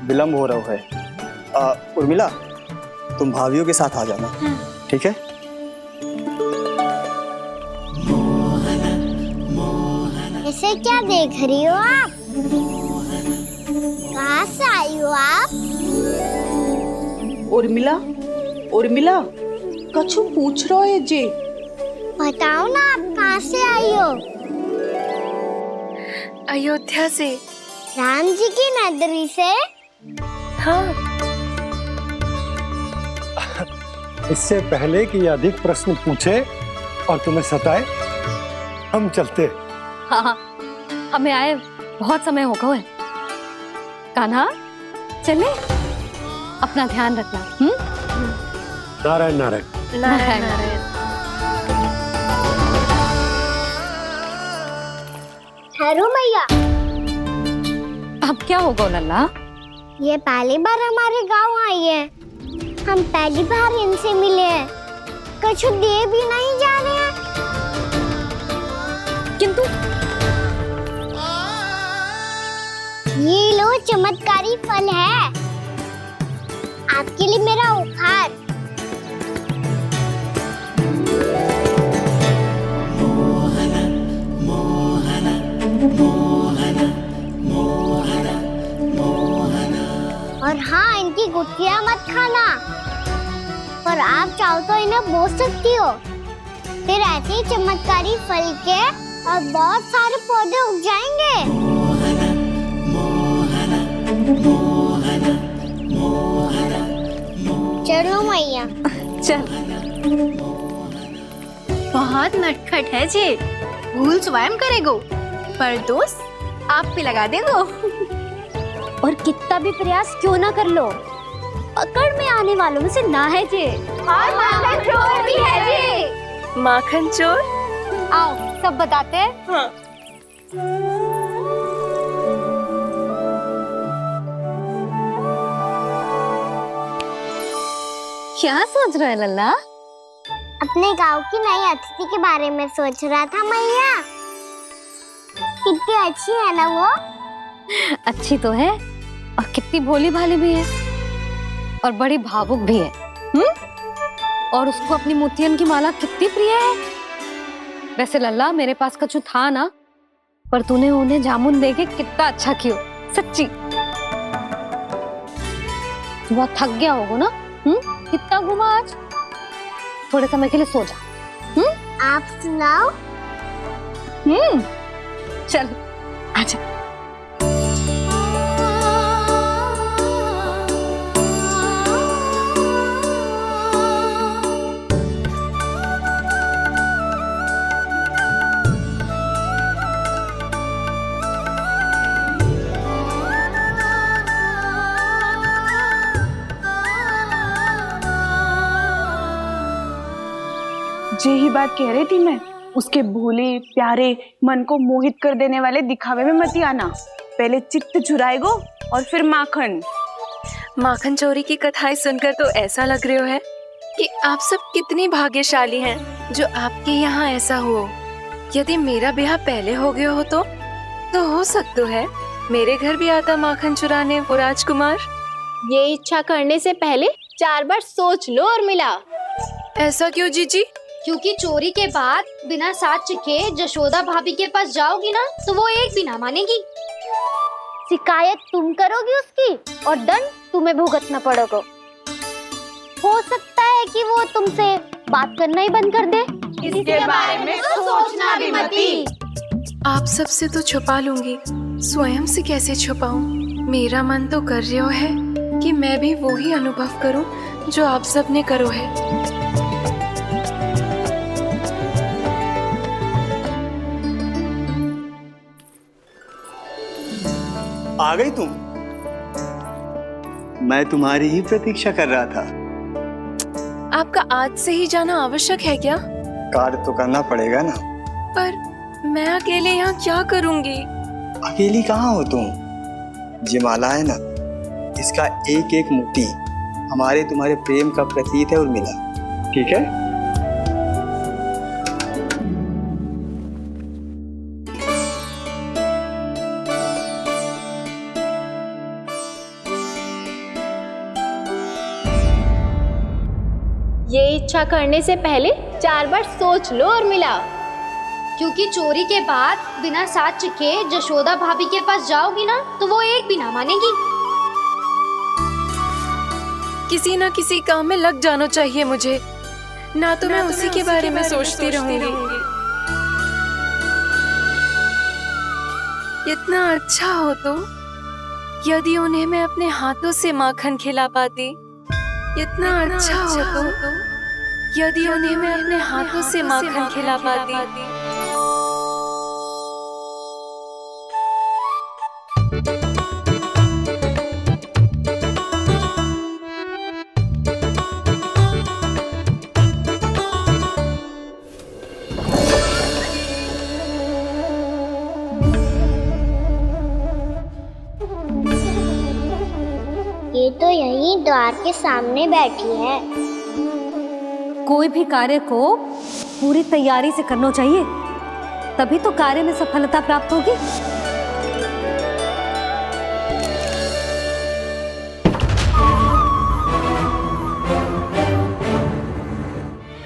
विलंब हो रहा है। उर्मिला, तुम भाभियों के साथ आ जाना, ठीक है? इसे क्या देख रही हो आप? कहाँ से आई हो आप? उर्मिला, उर्मिला, कछु पूछ रहा है जे। बताओ ना आप कहाँ से आई हो? अयोध्या से। राम जी की नगरी से? हाँ। इससे पहले कि अधिक प्रश्न पूछे और तुम्हें सताए, हम चलते। हाँ, हमें आए बहुत समय हो गया है। कान्हा, चले, अपना ध्यान रखना। नारायण नारायण। नारायण नारायण। ठहरो मैया। अब क्या होगा लल्ला? ये पहली बार हमारे गांव आई है। हम पहली बार इनसे मिले हैं। कुछ दे भी नहीं जा रहे हैं। किंतु ये लो, चमत्कारी फल है आपके लिए, मेरा उपहार। और हाँ, इनकी गुठलियां मत खाना। और आप चाहो तो इन्हें बो सकती हो। फिर ऐसे ही चमत्कारी फल के और बहुत सारे पौधे उग जाएंगे। चलो मैया। चल। बहुत नटखट है जे, भूल स्वयं करेगो, पर दोस्त आप पे लगा देगो। और कितना भी प्रयास क्यों ना कर लो, पकड़ में आने वालों में से ना है जे। और माखन चोर भी है जे। माखन चोर? आओ सब बताते हैं। हाँ। क्या सोच रहा है लल्ला? अपने गांव की नई अतिथि के बारे में सोच रहा था मैया। कितनी अच्छी है ना वो? अच्छी तो है और कितनी भोली भाली भी है और बड़ी भावुक भी है। और उसको अपनी मोतियन की माला कितनी प्रिय है। वैसे लल्ला, मेरे पास कछु था ना, पर तूने उन्हें जामुन देके कितना अच्छा किया, सच्ची। बहुत थक गया होगा ना? कितना घुमा आज? थोड़े समय के लिए सो जा। आप सुनाओ। चल आजा। यही बात कह रही थी मैं, उसके भोले प्यारे मन को मोहित कर देने वाले दिखावे में मत आना। पहले चित्त चुराएगो और फिर माखन। माखन चोरी की कथाएं सुनकर तो ऐसा लग रहा है कि आप सब कितनी भाग्यशाली हैं जो आपके यहाँ ऐसा हो। यदि मेरा ब्याह पहले हो गया हो तो हो सकता है मेरे घर भी आता माखन चुराने वो राजकुमार। ये इच्छा करने से पहले 4 बार सोच लो उर्मिला। ऐसा क्यों जीजी? क्योंकि चोरी के बाद बिना साक्ष्य के जशोदा भाभी के पास जाओगी ना तो वो एक भी ना मानेगी। शिकायत तुम करोगी उसकी और दंड तुम्हें भुगतना पड़ेगा। हो सकता है कि वो तुमसे बात करना ही बंद कर दे। इसके बारे में सोचना भी मती। आप सबसे तो छुपा लूंगी, स्वयं से कैसे छुपाऊं? मेरा मन तो कर रहा है कि मैं भी वो ही अनुभव करूं जो आप सब ने करो है। आ गई तुम? मैं तुम्हारी ही प्रतीक्षा कर रहा था। आपका आज से ही जाना आवश्यक है क्या? कार्य तो करना पड़ेगा ना। पर मैं अकेले यहाँ क्या करूँगी? अकेली कहाँ हो तुम? ये माला है ना, इसका एक एक मोती हमारे तुम्हारे प्रेम का प्रतीक है उर्मिला, ठीक है? ये इच्छा करने से पहले 4 बार सोच लो उर्मिला। क्योंकि चोरी के बाद बिना साक्ष्य के जशोदा भाभी के पास जाओगी ना तो वो एक भी ना मानेगी। किसी ना किसी काम में लग जाना चाहिए मुझे, ना तो मैं उसी के बारे में सोचती रहूंगी। इतना अच्छा हो तो यदि उन्हें मैं अपने हाथों से माखन खिला पाती। इतना अच्छा हो तो यदि उन्हें मैं अपने हाथों से माखन खिला पाती। ये तो यहीं द्वार के सामने बैठी है। कोई भी कार्य को पूरी तैयारी से करना चाहिए, तभी तो कार्य में सफलता प्राप्त होगी।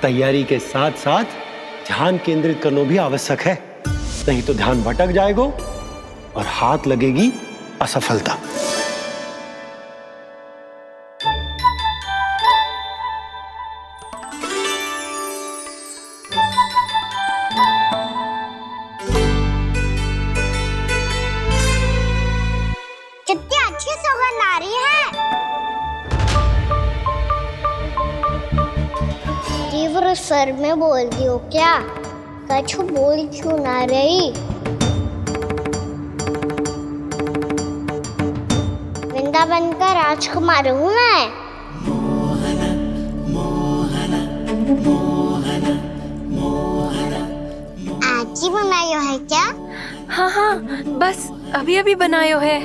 तैयारी के साथ साथ ध्यान केंद्रित करना भी आवश्यक है, नहीं तो ध्यान भटक जाएगा और हाथ लगेगी असफलता। कितनी अच्छी सौगंध आ रही है। तीव्र स्वर में बोल दियो क्या? कछु बोल क्यों ना रही? वृंदावन का राजकुमार हूँ मैं। आज ही बनायो है क्या? हाँ हाँ, बस अभी अभी बनायो है।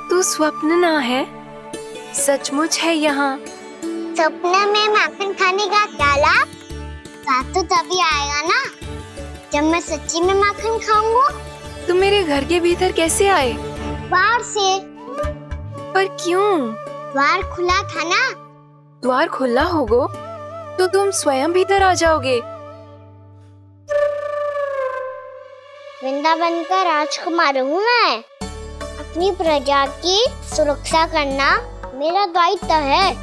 तू स्वप्न ना है, सचमुच है यहाँ। सपने में माखन खाने का क्या लाभ? स्वाद तो तभी आएगा ना जब मैं सच्ची में माखन खाऊंगा। तुम मेरे घर के भीतर कैसे आए? बाहर से। पर क्यों? द्वार खुला था ना। द्वार खुला होगा तो तुम स्वयं भीतर आ जाओगे। वृंदावन का राजकुमार हूँ मैं। अपनी प्रजा की सुरक्षा करना मेरा दायित्व है।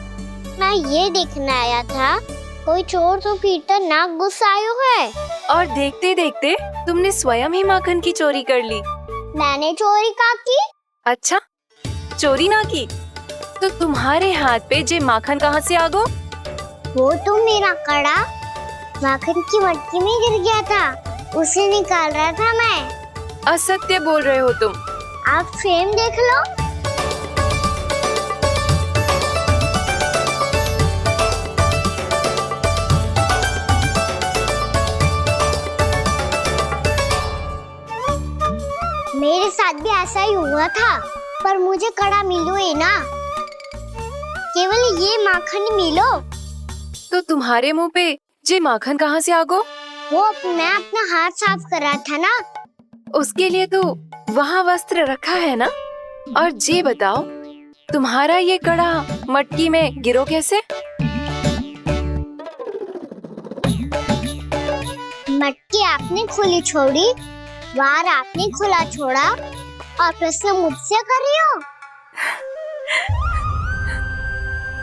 मैं ये देखने आया था कोई चोर तो भीतर ना घुस आयो है। और देखते देखते तुमने स्वयं ही माखन की चोरी कर ली। मैंने चोरी का की? अच्छा, चोरी ना की तो तुम्हारे हाथ पे जे माखन कहाँ से आ गो? वो तो मेरा कड़ा माखन की मटकी में गिर गया था, उसे निकाल रहा था मैं। असत्य बोल रहे हो तुम। आप स्वयं देख लो। साथ भी ऐसा ही हुआ था, पर मुझे कड़ा मिलो ही ना, केवल ये माखन ही मिलो। तो तुम्हारे मुंह पे जे माखन कहाँ से आ गो? वो मैं अपना हाथ साफ कर रहा था ना। उसके लिए तो वहाँ वस्त्र रखा है ना। और जे बताओ, तुम्हारा ये कड़ा मटकी में गिरो कैसे? मटकी आपने खुली छोड़ी, वार आपने खुला छोड़ा, और प्रश्न मुझसे कर रही हो?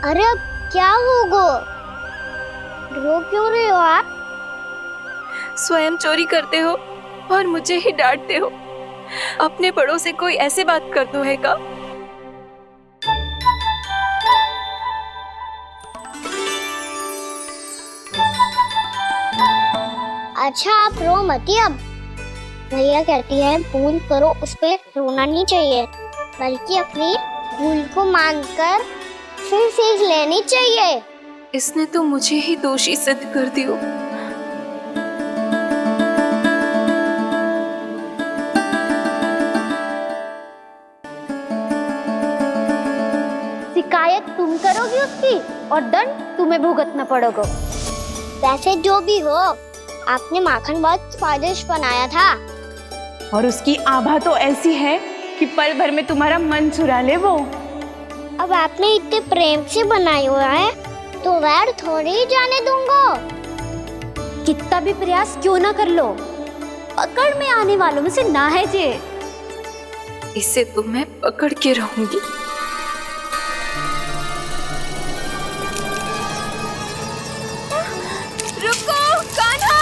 अरे अब क्या होगा? रो क्यों रहे हो आप? स्वयं चोरी करते हो और मुझे ही डांटते हो। अपने बड़ों से कोई ऐसे बात कर दो है का? अच्छा आप रो मती अब। भैया कहती है भूल करो, उस पे रोना नहीं चाहिए, बल्कि अपनी भूल को मानकर फिर सीख लेनी चाहिए। इसने तो मुझे ही दोषी सिद्ध कर दियो। शिकायत तुम करोगी उसकी और दंड तुम्हें भुगतना पड़ेगा। वैसे जो भी हो, आपने माखन बहुत स्वादिष्ट बनाया था। और उसकी आभा तो ऐसी है कि पल भर में तुम्हारा मन चुरा ले वो। अब आपने इतने प्रेम से बनाया हुआ है तो वैर थोड़ी ही जाने दूंगा। कितना भी प्रयास क्यों ना कर लो, पकड़ में आने वालों में से ना है जे। इसे तो मैं पकड़ के रहूंगी। रुको कान्हा!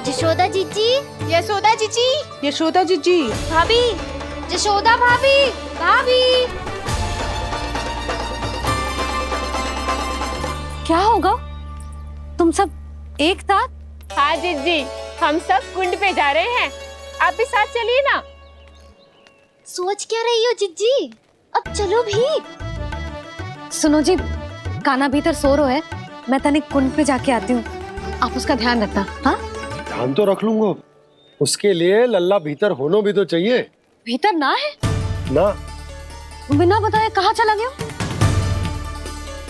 यशोदा जीजी, यशोदा जीजी, यशोदा जीजी, भाभी, यशोदा भाभी, भाभी। क्या होगा? तुम सब एक साथ? हाँ जीजी, हम सब कुंड पे जा रहे हैं, आप भी साथ चलिए ना। सोच क्या रही हो जीजी? अब चलो भी। सुनो जी, कान्हा भीतर सो रहा है, मैं तनिक कुंड पे जाके आती हूँ, आप उसका ध्यान रखना। हाँ, ध्यान तो रख लूंगा, उसके लिए लल्ला भीतर होना भी तो चाहिए। भीतर ना है ना? बिना बताए कहाँ चला गया?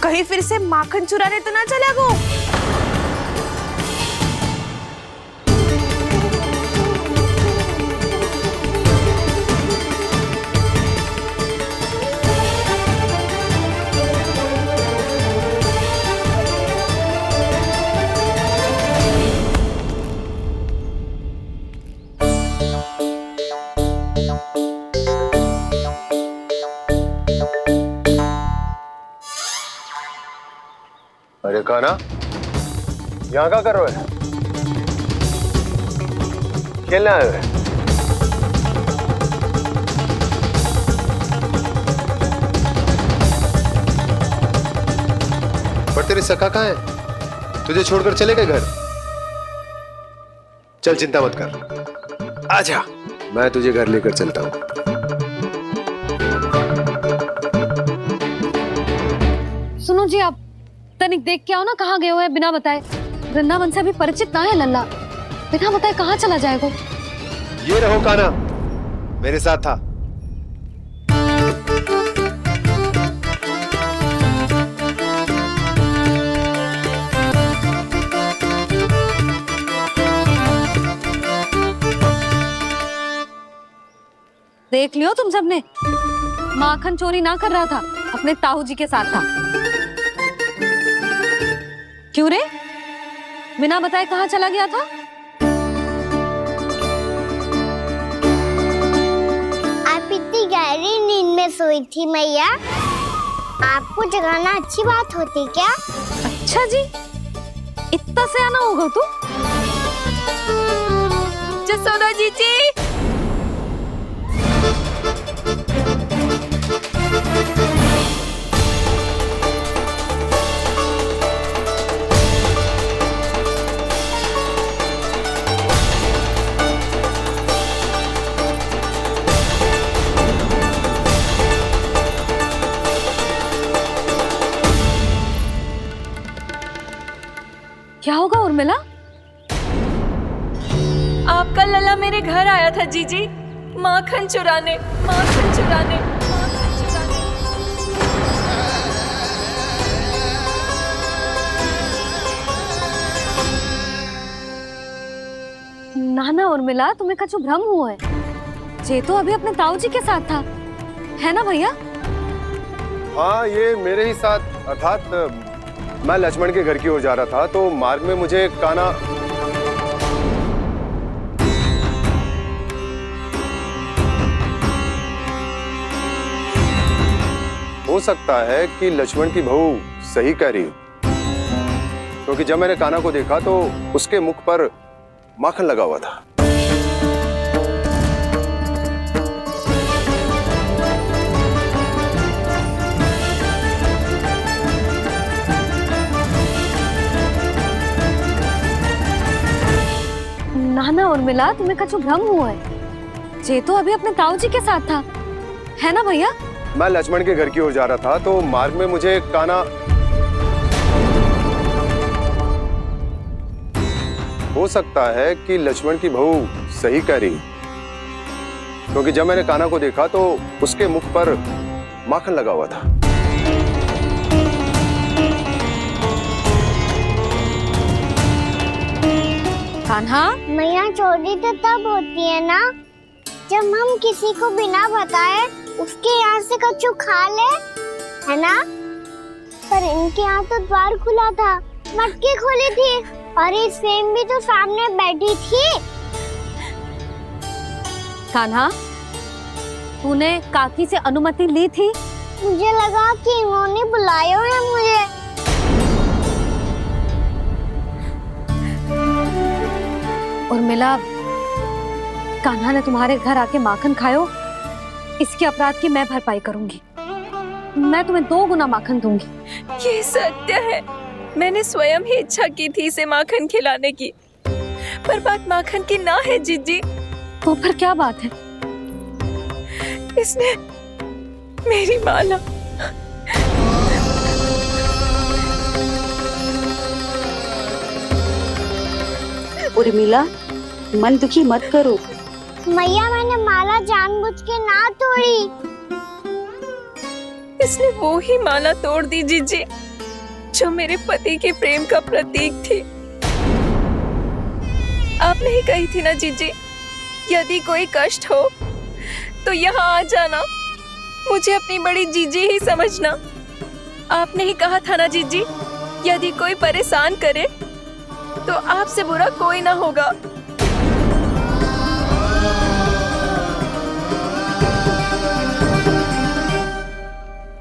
कहीं फिर से माखन चुराने तो ना चला गो। अरे कान्हा, यहाँ क्या कर रहे हो? खेलने आए हुए? पर तेरी सखा कहाँ है? तुझे छोड़कर चले गए घर? चल चिंता मत कर, आजा, मैं तुझे घर लेकर चलता हूँ। सुनो जी, आप तनिक देख के आओ ना, कहाँ गए हुए हैं बिना बताए। वृंदावन से अभी परिचित ना है लल्ला, बिना बताए कहाँ चला जाएगा? ये रहो कान्हा, मेरे साथ था। देख लियो तुम सबने, माखन चोरी ना कर रहा था, अपने ताऊ जी के साथ था। क्यों रे, बिना बताए कहाँ चला गया था? आप इतनी गहरी नींद में सोई थी मैया, आपको जगाना अच्छी बात होती क्या? अच्छा जी, इतना सयाना होगा तू? जसोदा जीजी, आपका लल्ला मेरे घर आया था जीजी, माखन चुराने, माखन चुराने। नाना उर्मिला, तुम्हें कछु भ्रम हुआ है। जे तो अभी अपने ताऊ जी के साथ था, है ना भैया? हाँ, ये मेरे ही साथ, अर्थात मैं लक्ष्मण के घर की ओर जा रहा था तो मार्ग में मुझे कान्हा हो सकता है कि लक्ष्मण की बहू सही कह रही हो, क्योंकि जब मैंने कान्हा को देखा तो उसके मुख पर माखन लगा हुआ था। नाना उर्मिला, तुम्हें कछु भ्रम हुआ है। जे तो अभी अपने ताऊ जी के साथ था, है ना भैया? मैं लक्ष्मण के घर की ओर जा रहा था तो मार्ग में मुझे कान्हा हो सकता है कि लक्ष्मण की बहू सही कह रही, क्योंकि जब मैंने कान्हा को देखा तो उसके मुख पर माखन लगा हुआ था। कान्हा, मैया चोरी तो तब होती है ना जब हम किसी को बिना बताए उसके यहाँ से कछु खा ले, है ना? पर इनके यहाँ तो द्वार खुला था, मटकी खोली थी और इस फेम भी तो सामने बैठी थी। कान्हा, तूने काकी से अनुमति ली थी? मुझे लगा कि इन्होंने बुलाया है मुझे। उर्मिला, कान्हा ने तुम्हारे घर आके माखन खायो, इसके अपराध की मैं भरपाई करूंगी। मैं तुम्हें 2 गुना माखन दूंगी। ये सत्य है, मैंने स्वयं ही इच्छा की थी इसे माखन खिलाने की, पर बात माखन की ना है जीजी। तो फिर क्या बात है? इसने मेरी माला उर्मिला, मन दुखी मत करो। मैया, मैंने माला जानबूझ के ना तोड़ी। इसने वो ही माला तोड़ दी जीजी जो मेरे पति के प्रेम का प्रतीक थी। आपने ही कही थी ना जीजी, यदि कोई कष्ट हो तो यहाँ आ जाना, मुझे अपनी बड़ी जीजी ही समझना। आपने ही कहा था ना जीजी, यदि कोई परेशान करे तो आपसे बुरा कोई ना होगा।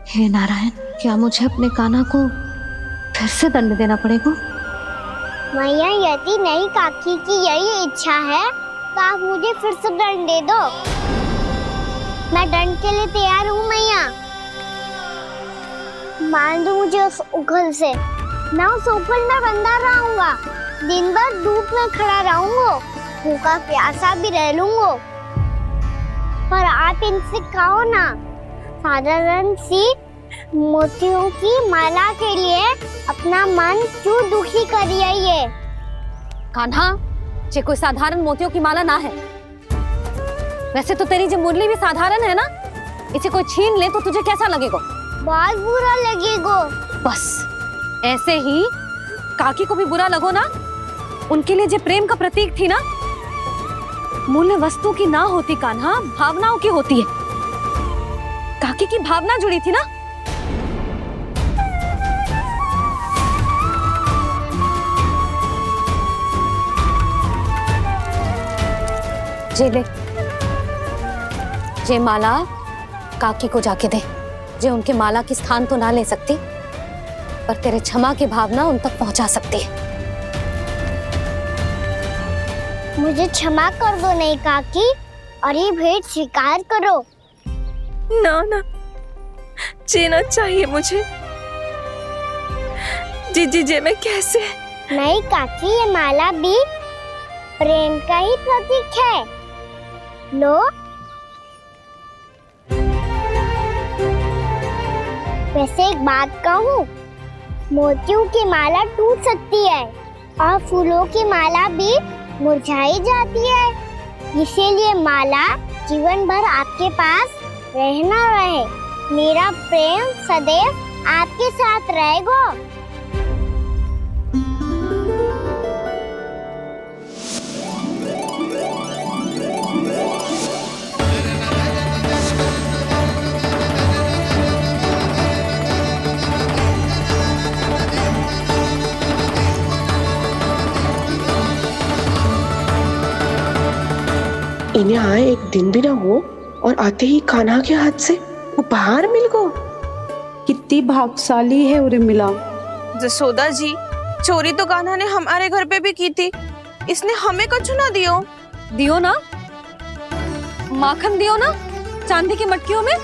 हे नारायण, क्या मुझे अपने कान्हा को फिर से दंड देना पड़ेगा? मैया, यदि नहीं काकी की यही इच्छा है तो आप मुझे फिर से दंड दे दो। मैं दंड के लिए तैयार हूँ मैया। मान दो मुझे उस उखल से, मैं उस ऊपर में बंधा रहूंगा, दिन भर धूप में खड़ा रहूंगा, भूखा प्यासा भी रह लूंगा। पर आप इनसे कहो ना, साधारण सी मोतियों की माला के लिए अपना मन क्यों दुखी करिए? कान्हा, ये कोई साधारण मोतियों की माला ना है। वैसे तो तेरी जो मुरली भी साधारण है ना, इसे कोई छीन ले तो तुझे कैसा लगेगा? बहुत बुरा लगेगा। बस ऐसे ही काकी को भी बुरा लगो ना। उनके लिए जो प्रेम का प्रतीक थी ना, मूल्य वस्तु की ना होती कान्हा, भावनाओं की होती है। काकी की भावना जुड़ी थी ना। जे ले, जे माला काकी को जाके दे। जे उनके माला की स्थान तो ना ले सकती, पर तेरे क्षमा की भावना उन तक पहुंचा सकती है। मुझे क्षमा कर दो नहीं काकी, और ये भेंट स्वीकार करो। ना ना, जीना चाहिए मुझे। जीजी जे मैं कैसे? नहीं काकी, ये माला भी प्रेम का ही प्रतीक है। लो, वैसे एक बात कहूँ, मोतियों की माला टूट सकती है और फूलों की माला भी मुरझाई जाती है। इसीलिए माला जीवन भर आपके पास रहना रहे। मेरा प्रेम सदैव आपके साथ रहेगा। इन्हें आए एक दिन भी ना हो और आते ही कान्हा के हाथ से उपहार मिल गो। कितनी भाग्यशाली है उर्मिला। जसोदा जी, चोरी तो कान्हा ने हमारे घर पे भी की थी। इसने हमें कछु ना दियो। दियो ना, माखन दियो ना चांदी की मटकियों में।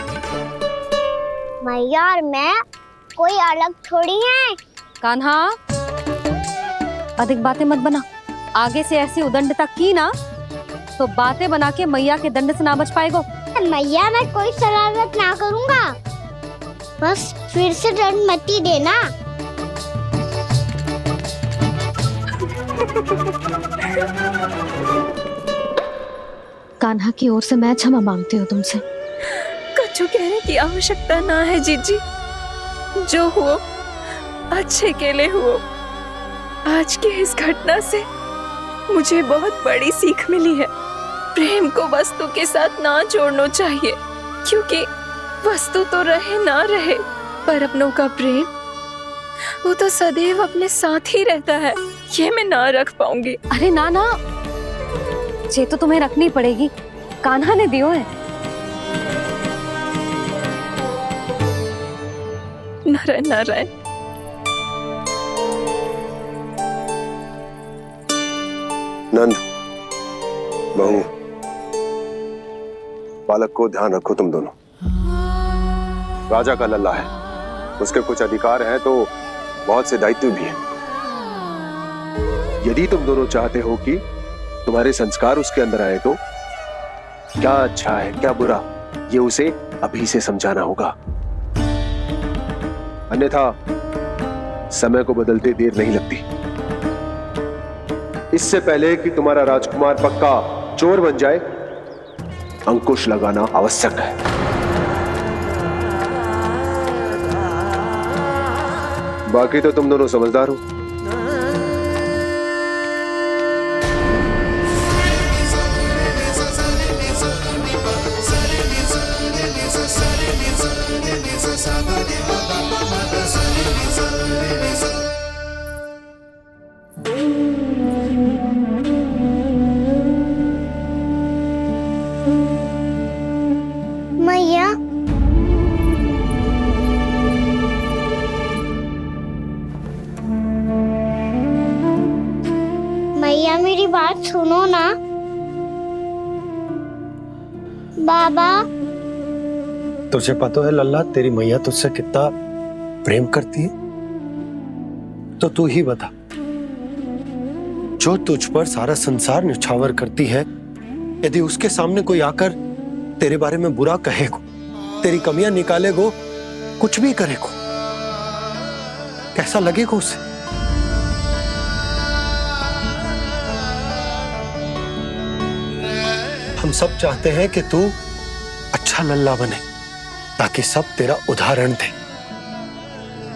मैया और मैं कोई अलग थोड़ी हैं। कान्हा, अधिक बातें मत बना। आगे से ऐसी उदंडता की ना तो बातें बना के मैया के दंड से ना बच पाएगो। मैया, मैं कोई शरारत ना करूंगा। बस फिर से दंड मत ही देना। कान्हा की ओर से मैं क्षमा मांगती हूँ तुमसे। कछु कहने की आवश्यकता ना है जीजी। जो हुआ अच्छे के लिए हुआ। आज की इस घटना से मुझे बहुत बड़ी सीख मिली है। प्रेम को वस्तु के साथ ना जोड़ना चाहिए, क्योंकि वस्तु तो रहे ना रहे, पर अपनों का प्रेम वो तो सदैव अपने साथ ही रहता है। ये मैं ना रख पाऊंगी। अरे ना ना, ये तो तुम्हें रखनी पड़ेगी। कान्हा ने दियो है। नारायण नारायण। नंद, बहू, बालक को ध्यान रखो तुम दोनों। राजा का लल्ला है, उसके कुछ अधिकार हैं तो बहुत से दायित्व भी हैं। यदि तुम दोनों चाहते हो कि तुम्हारे संस्कार उसके अंदर आए तो क्या अच्छा है क्या बुरा, ये उसे अभी से समझाना होगा। अन्यथा समय को बदलते देर नहीं लगती। इससे पहले कि तुम्हारा राजकुमार पक्का चोर बन जाए, अंकुश लगाना आवश्यक है। बाकी तो तुम दोनों समझदार हो। मैया, मैया मेरी बात सुनो ना। बाबा, तुझे पता है लल्ला, तेरी मैया तुझसे कितना प्रेम करती है। तो तू ही बता, जो तुझ पर सारा संसार न्यौछावर करती है, यदि उसके सामने कोई आकर तेरे बारे में बुरा कहेगो, तेरी कमियां निकालेगो, कुछ भी करेगो, कैसा लगेगा उसे? हम सब चाहते हैं कि तू अच्छा लल्ला बने, ताकि सब तेरा उदाहरण दे,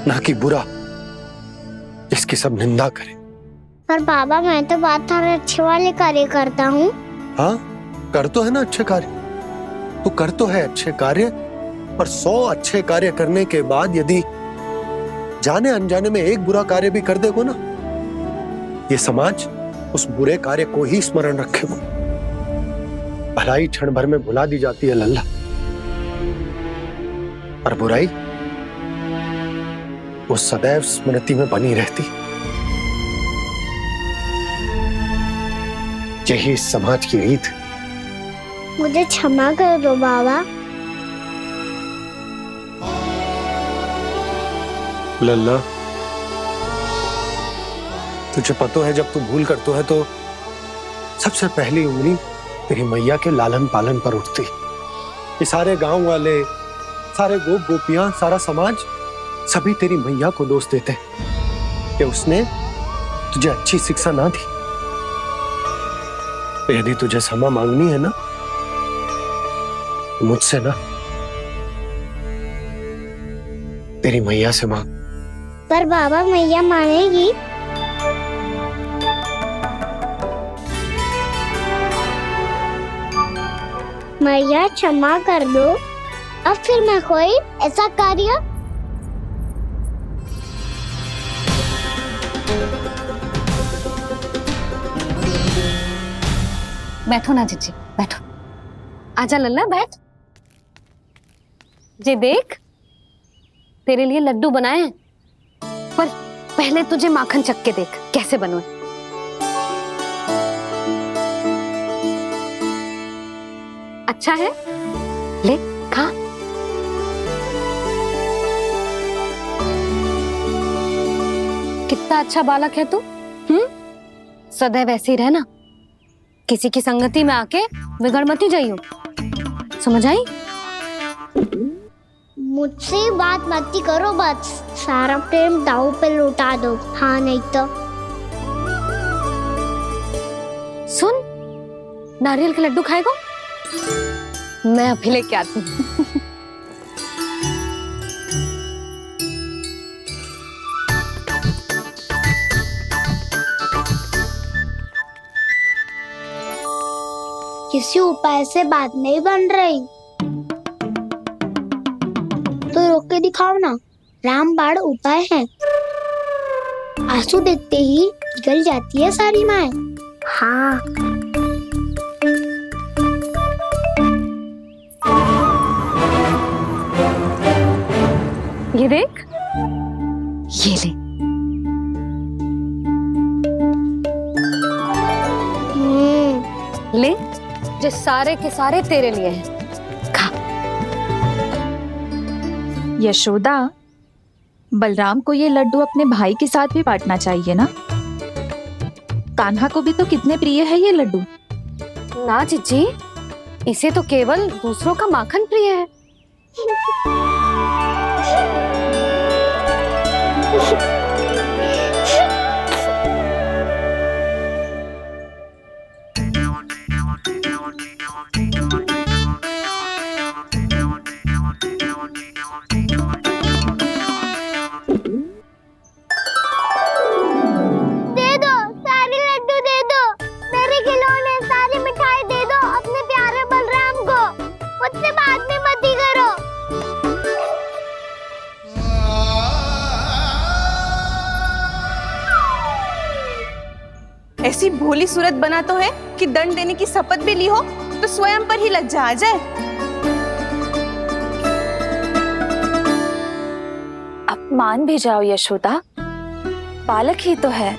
ना कि बुरा जिसकी सब निंदा करे। पर बाबा, मैं तो बात हर अच्छे वाले कार्य करता हूँ। हाँ, कर तो है ना अच्छे कार्य, तू कर तो है अच्छे कार्य, पर 100 अच्छे कार्य करने के बाद यदि जाने अनजाने में एक बुरा कार्य भी कर देगो ना, ये समाज उस बुरे कार्य को ही स्मरण रखेगो। भलाई क्षण भर में भुला दी जाती है लल्ला, और बुराई वो सदैव स्मृति में बनी रहती। यही इस समाज की रीत। मुझे क्षमा कर दो बाबा। लल्ला, तुझे पता है जब तू भूल करतो है तो सबसे पहली उंगली तेरी मैया के लालन पालन पर उठती। ये सारे गांव वाले, सारे गोप गोपियां, सारा समाज सभी तेरी मैया को दोष देते कि उसने तुझे अच्छी शिक्षा ना दी। तो यदि तुझे क्षमा मांगनी है ना, तो मुझसे ना, तेरी मैया से मांग। पर बाबा मैया मानेगी? मैया क्षमा कर दो, अब फिर मैं कोई ऐसा कार्य। बैठो ना जीजी, बैठो। आजा लल्ला, बैठ। जे देख, तेरे लिए लड्डू बनाए हैं, पर पहले तुझे माखन चख के देख कैसे बने। अच्छा है, ले खा। कितना अच्छा बालक है तू। सदैव ऐसे ही रहना, किसी की संगति में आके बिगड़ मत जाइयो, समझ आई? मुझसे बात मत करो, बस सारा प्रेम दाव पे लौटा दो। हाँ नहीं तो सुन, नारियल के लड्डू खाएगा? मैं अभी लेके आती हूँ। किसी उपाय से बात नहीं बन रही तो रोक के दिखाओ ना। रामबाण उपाय है, आंसू देखते ही पिघल जाती है सारी माए। हाँ ये देख, ये ले। ले, जो सारे के सारे तेरे लिए हैं, खा। यशोदा, बलराम को ये लड्डू अपने भाई के साथ भी बांटना चाहिए ना। कान्हा को भी तो कितने प्रिय है ये लड्डू। ना जीजी, इसे तो केवल दूसरों का माखन प्रिय है। ऐसी भोली सूरत बना तो है कि दंड देने की शपथ भी ली हो तो स्वयं पर ही लज्जा आ जाए। अब मान भी जाओ यशोदा, बालक ही तो है।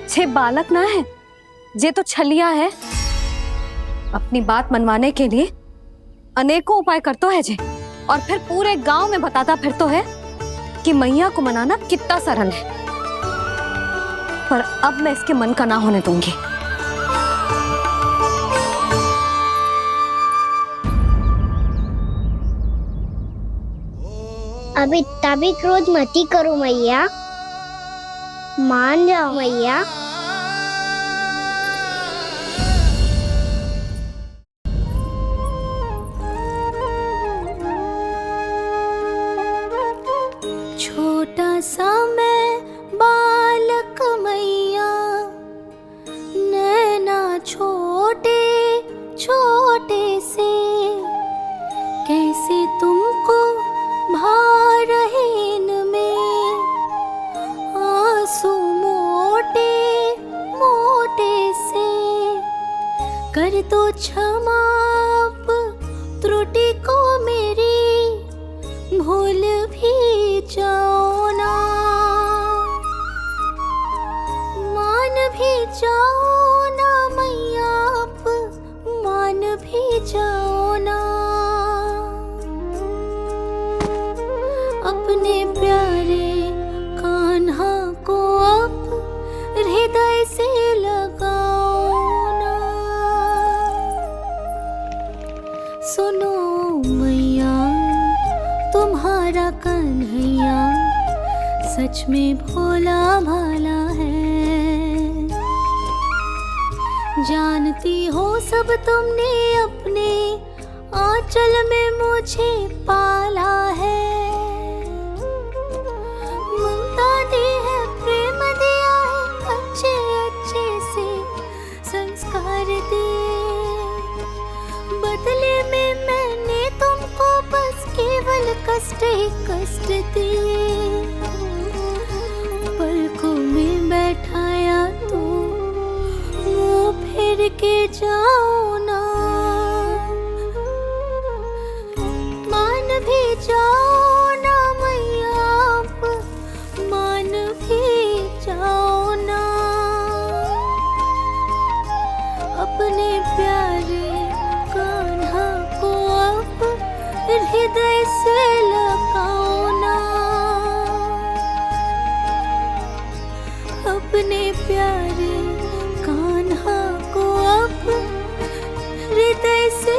छे बालक ना है, जे तो छलिया है। अपनी बात मनवाने के लिए अनेकों उपाय करतो है जे, और फिर पूरे गांव में बताता फिरतो है कि मैया को मनाना कितना सरल है। पर अब मैं इसके मन का ना होने दूंगी। अब इतना भी क्रोध मती करो मैया, मान जाओ मैया। छोटा सा मैं बालक मैया, नैना छोटे छोटे से, कैसे तुमको भा रहे इनमें आंसू मोटे मोटे से। कर दो क्षमा त्रुटि को मेरी, भूल भी जाओ ना, मान भी जाओ ना मैया, आप मान भी जाओ ना। अपने प्यारे कान्हा को अब हृदय से लगाओ ना। सुनो मैया, तुम्हारा कन्हैया सच में भोला भाला है। जानती हो सब तुमने अपने आंचल में मुझे पाला है, ममता दी है, प्रेम दिया है, अच्छे अच्छे से संस्कार दिए। बदले में मैंने तुमको बस केवल कष्ट ही कष्ट दिए। पलकों में बैठाया तो मुंह फेर के जाओ ना, मान भी जाओ ना मैया, आप मान भी जाओ ना। अपने प्यारे कान्हा को अब हृदय से लगाओ ना, अपने प्यारे कान्हा को अब हृदय से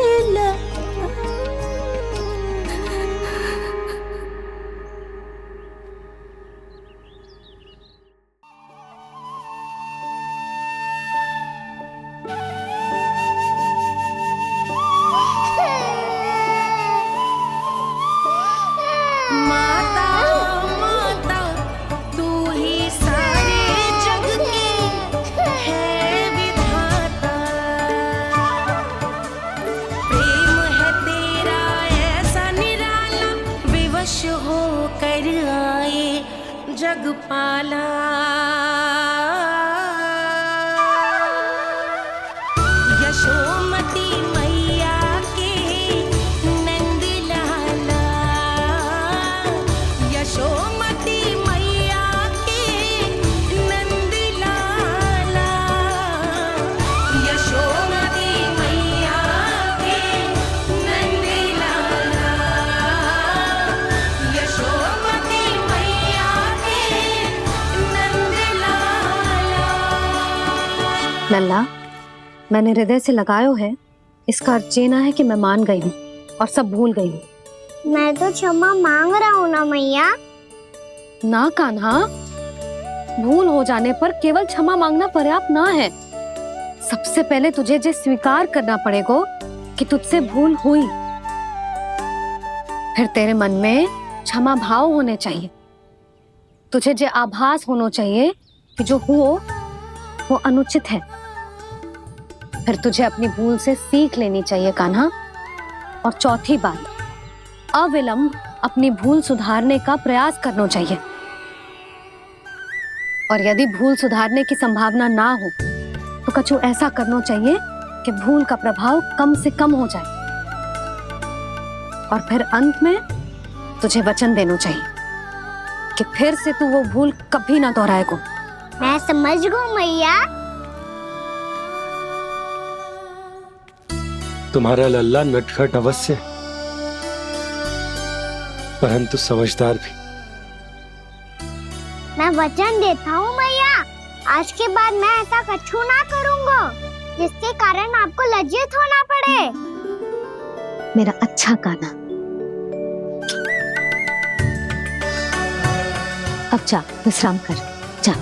जगपाला। यशोमती मैया के नंद लाला, यशोमती मैया के नंद लाला, यशोमती मैया के नंद लाला, यशोमती मैया के नंद लाला। लल्ला, मैंने हृदय से लगायो है, इसका अर्थ ये ना है कि मैं मान गई हूँ और सब भूल गई हूँ। मैं तो क्षमा मांग रहा हूँ ना मैया। ना कान्हा, भूल हो जाने पर केवल क्षमा मांगना पर्याप्त ना है। सबसे पहले तुझे जे स्वीकार करना पड़ेगा कि तुझसे भूल हुई, फिर तेरे मन में क्षमा भाव होने चाहिए। तुझे जे आभास होना चाहिए कि जो हुआ वो अनुचित है। फिर तुझे अपनी भूल से सीख लेनी चाहिए कान्हा। और चौथी बात, अविलंब अपनी भूल सुधारने का प्रयास करना चाहिए। और यदि भूल सुधारने की संभावना ना हो तो कछु ऐसा करना चाहिए कि भूल का प्रभाव कम से कम हो जाए। और फिर अंत में तुझे वचन देना चाहिए कि फिर से तू वो भूल कभी ना दोहराएगा। मैं समझ गई मैया। तुम्हारा लल्ला नटखट अवश्य, परंतु समझदार भी। मैं वचन देता हूँ मैया, आज के बाद मैं ऐसा कछु ना करूँगा जिसके कारण आपको लज्जित होना पड़े। मेरा अच्छा कान्हा, अब जा विश्राम कर, जा।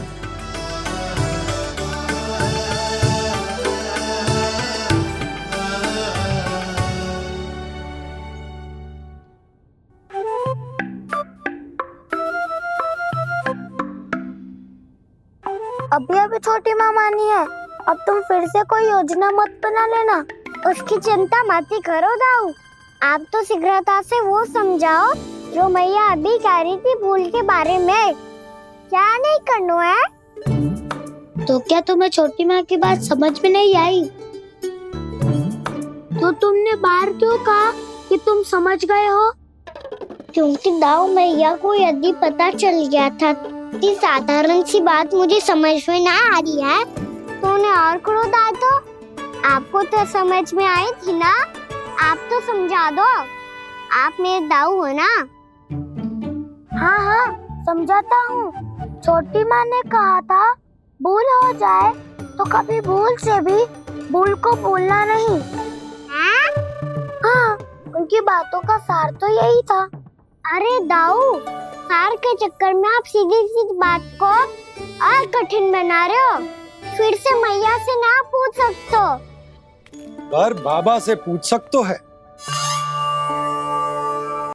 अभी अभी छोटी माँ मानी है, अब तुम फिर से कोई योजना मत बना लेना। उसकी चिंता मत ही करो दाऊ, आप तो शीघ्रता से वो समझाओ जो मैया अभी कह रही थी भूल के बारे में। क्या नहीं करना है? तो क्या तुम्हें छोटी माँ की बात समझ में नहीं आई? तो तुमने बाहर क्यों कहा कि तुम समझ गए हो? क्योंकि दाऊ मैया को यदि पता चल गया था कि साधारण सी बात मुझे समझ में ना आ रही है तो उन्हें और क्रोध आए तो आपको तो समझ में आई थी ना, आप तो समझा दो। आप मेरे दाऊ हो ना। हाँ हाँ समझाता हूँ। छोटी माँ ने कहा था भूल हो जाए तो कभी भूल से भी भूल को भूलना नहीं। हाँ उनकी बातों का सार तो यही था। अरे दाऊ, सार के चक्कर में आप सीधी सीधी बात को और कठिन बना रहे हो। फिर से मैया से ना पूछ सकते। पर बाबा से पूछ सकते है।